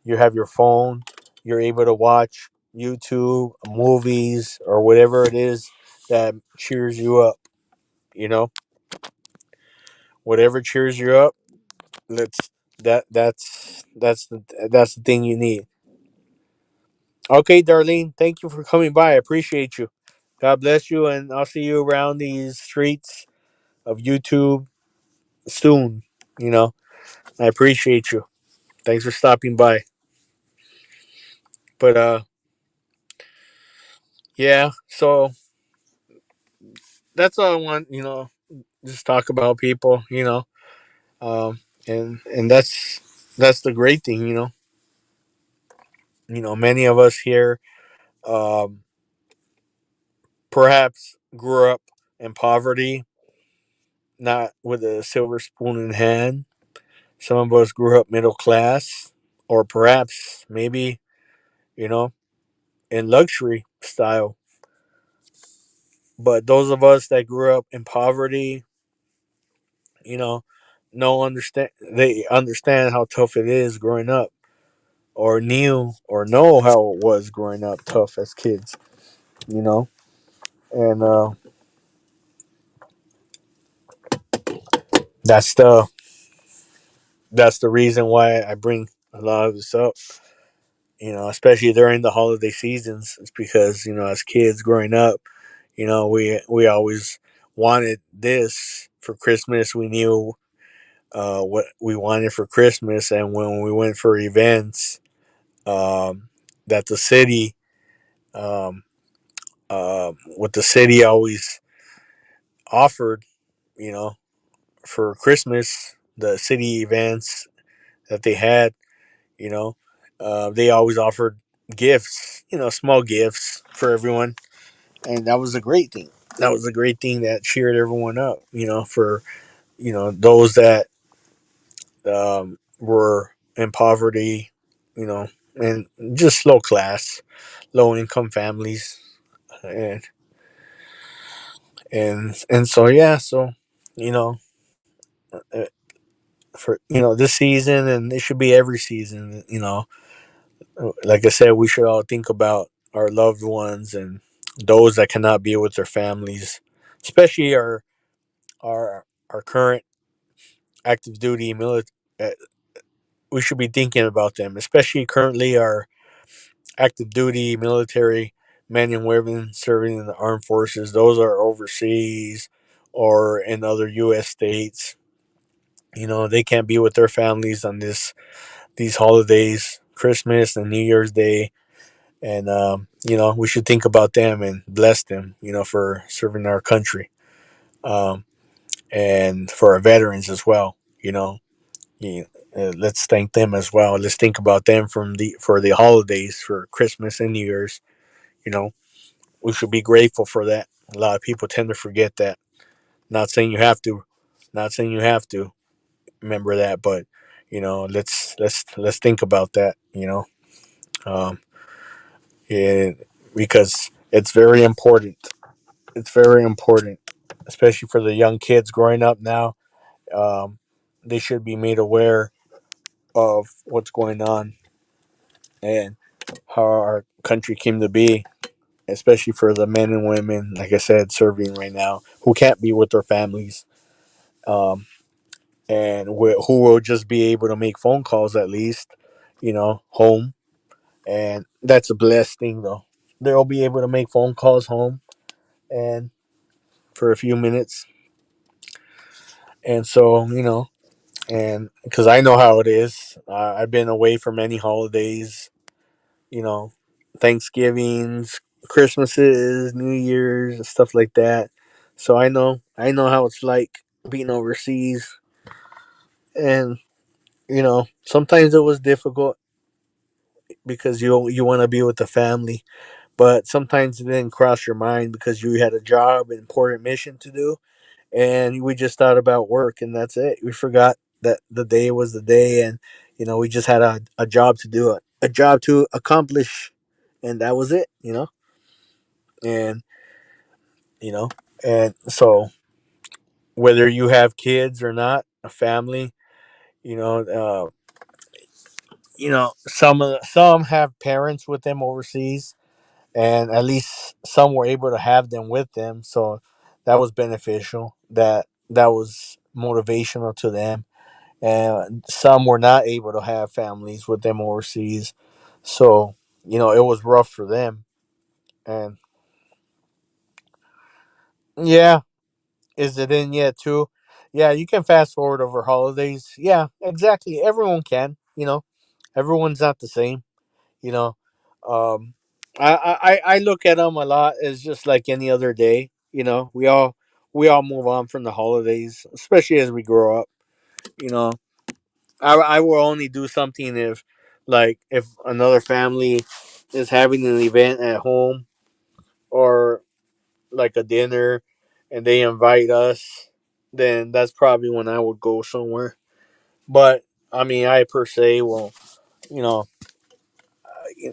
You have your phone. You're able to watch YouTube, movies, or whatever it is that cheers you up. You know, whatever cheers you up. Let's that's the thing you need. Okay, Darlene, thank you for coming by. I appreciate you. God bless you, and I'll see you around these streets of YouTube soon. You know, I appreciate you. Thanks for stopping by. But yeah. So that's all I want. Just talk about people. And that's the great thing. Many of us here, um, perhaps grew up in poverty, not with a silver spoon in hand. Some of us grew up middle class, or perhaps maybe, you know, in luxury style. But those of us that grew up in poverty, you know, no understand they understand how tough it is growing up, or knew or know how it was growing up tough as kids, you know. and that's the that's the reason why I bring a lot of this up. Especially during the holiday seasons. It's because as kids growing up, we always wanted this for Christmas. We knew what we wanted for Christmas, and when we went for events, that the city, um, what the city always offered, you know, for Christmas, the city events that they had, you know, they always offered gifts, small gifts for everyone, and that was a great thing. That was a great thing that cheered everyone up, for those that were in poverty, you know, and just low class, low income families, and so yeah, so you know, uh, for this season, and it should be every season. Like I said, we should all think about our loved ones and those that cannot be with their families, especially our current active duty military. We should be thinking about them, especially currently our active duty military men and women serving in the armed forces. Those are overseas or in other U.S. states. They can't be with their families on these holidays, Christmas and New Year's Day, and we should think about them and bless them. For serving our country, um, and for our veterans as well. Yeah, let's thank them as well. Let's think about them for the holidays for Christmas and New Year's. You know, we should be grateful for that. A lot of people tend to forget that. Not saying you have to, not saying you have to remember that, but let's think about that. Um, yeah, because it's very important. It's very important, especially for the young kids growing up now. Um, they should be made aware of what's going on and how our country came to be, especially for the men and women, like I said, serving right now who can't be with their families, um, and who will just be able to make phone calls at least, home. And that's a blessed thing, though. They'll be able to make phone calls home and for a few minutes. And so, and because I know how it is, I've been away for many holidays, you know, Thanksgivings, Christmases, New Year's, stuff like that. So I know how it's like being overseas, and sometimes it was difficult because you want to be with the family, but sometimes it didn't cross your mind because you had a job, an important mission to do, and we just thought about work, and that's it. We forgot that the day was the day, and we just had a job to do, a job to accomplish, and that was it. And you know and so whether you have kids or not, a family, you know uh, some have parents with them overseas, and at least some were able to have them with them, so that was beneficial, that was motivational to them, and some were not able to have families with them overseas, so it was rough for them. And yeah, is it in yet too? Yeah, you can fast forward over holidays. Yeah, exactly. Everyone can. Everyone's not the same. You know, um, I look at them a lot as just like any other day. We all move on from the holidays, especially as we grow up. You know, I will only do something if another family is having an event at home, or like a dinner, and they invite us, then that's probably when I would go somewhere. But I mean, I per se will, you know,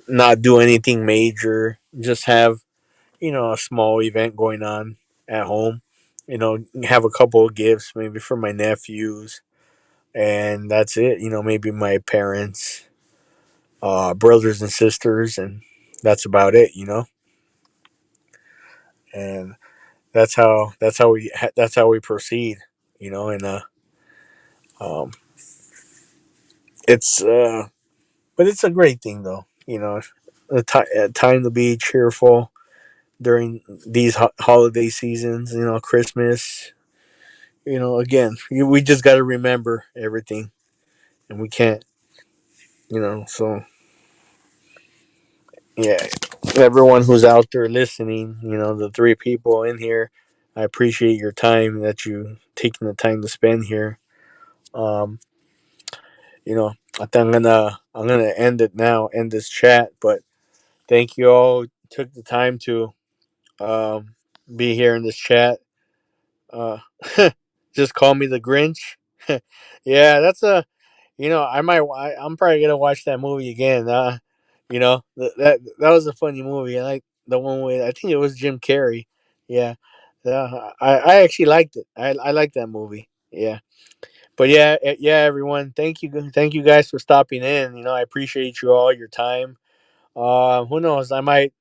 not do anything major. Just have, a small event going on at home. Have a couple of gifts, maybe for my nephews, and that's it. Maybe my parents, brothers and sisters, and that's about it. and that's how we proceed. And um, it's but it's a great thing though. A time to be cheerful during these holiday seasons. Christmas. Again, we just got to remember everything, and we can't. So yeah, everyone who's out there listening, the three people in here, I appreciate your time that you taking the time to spend here. Um, I think I'm gonna end it now, end this chat. But thank you all took the time to um, be here in this chat. Uh, just call me the Grinch. Yeah, that's a. I'm probably gonna watch that movie again. That was a funny movie. I like the one with, I think it was Jim Carrey. Yeah, yeah. I actually liked it. I like that movie. Yeah. But yeah, yeah, everyone. Thank you guys for stopping in. I appreciate you all your time. Who knows? I might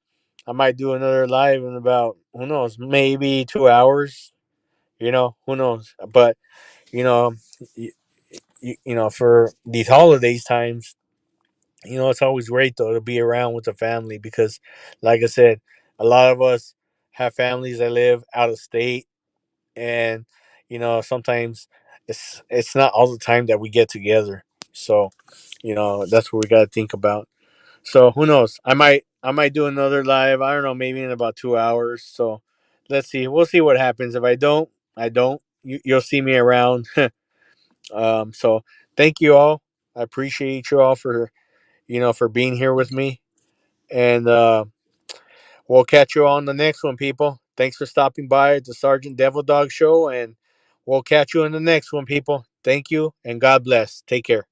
do another live in about, who knows, maybe 2 hours. Who knows? But you know, y- for these holidays times, it's always great though to be around with the family because, like I said, a lot of us have families that live out of state, and sometimes it's not all the time that we get together. So, that's what we got to think about. So who knows? I might do another live. I don't know, maybe in about 2 hours. So let's see. We'll see what happens. If I don't, I don't. You'll see me around. So thank you all. I appreciate you all for being here with me, and we'll catch you on the next one, people. Thanks for stopping by the Sergeant Devil Dog Show, and we'll catch you in the next one, people. Thank you, and God bless. Take care.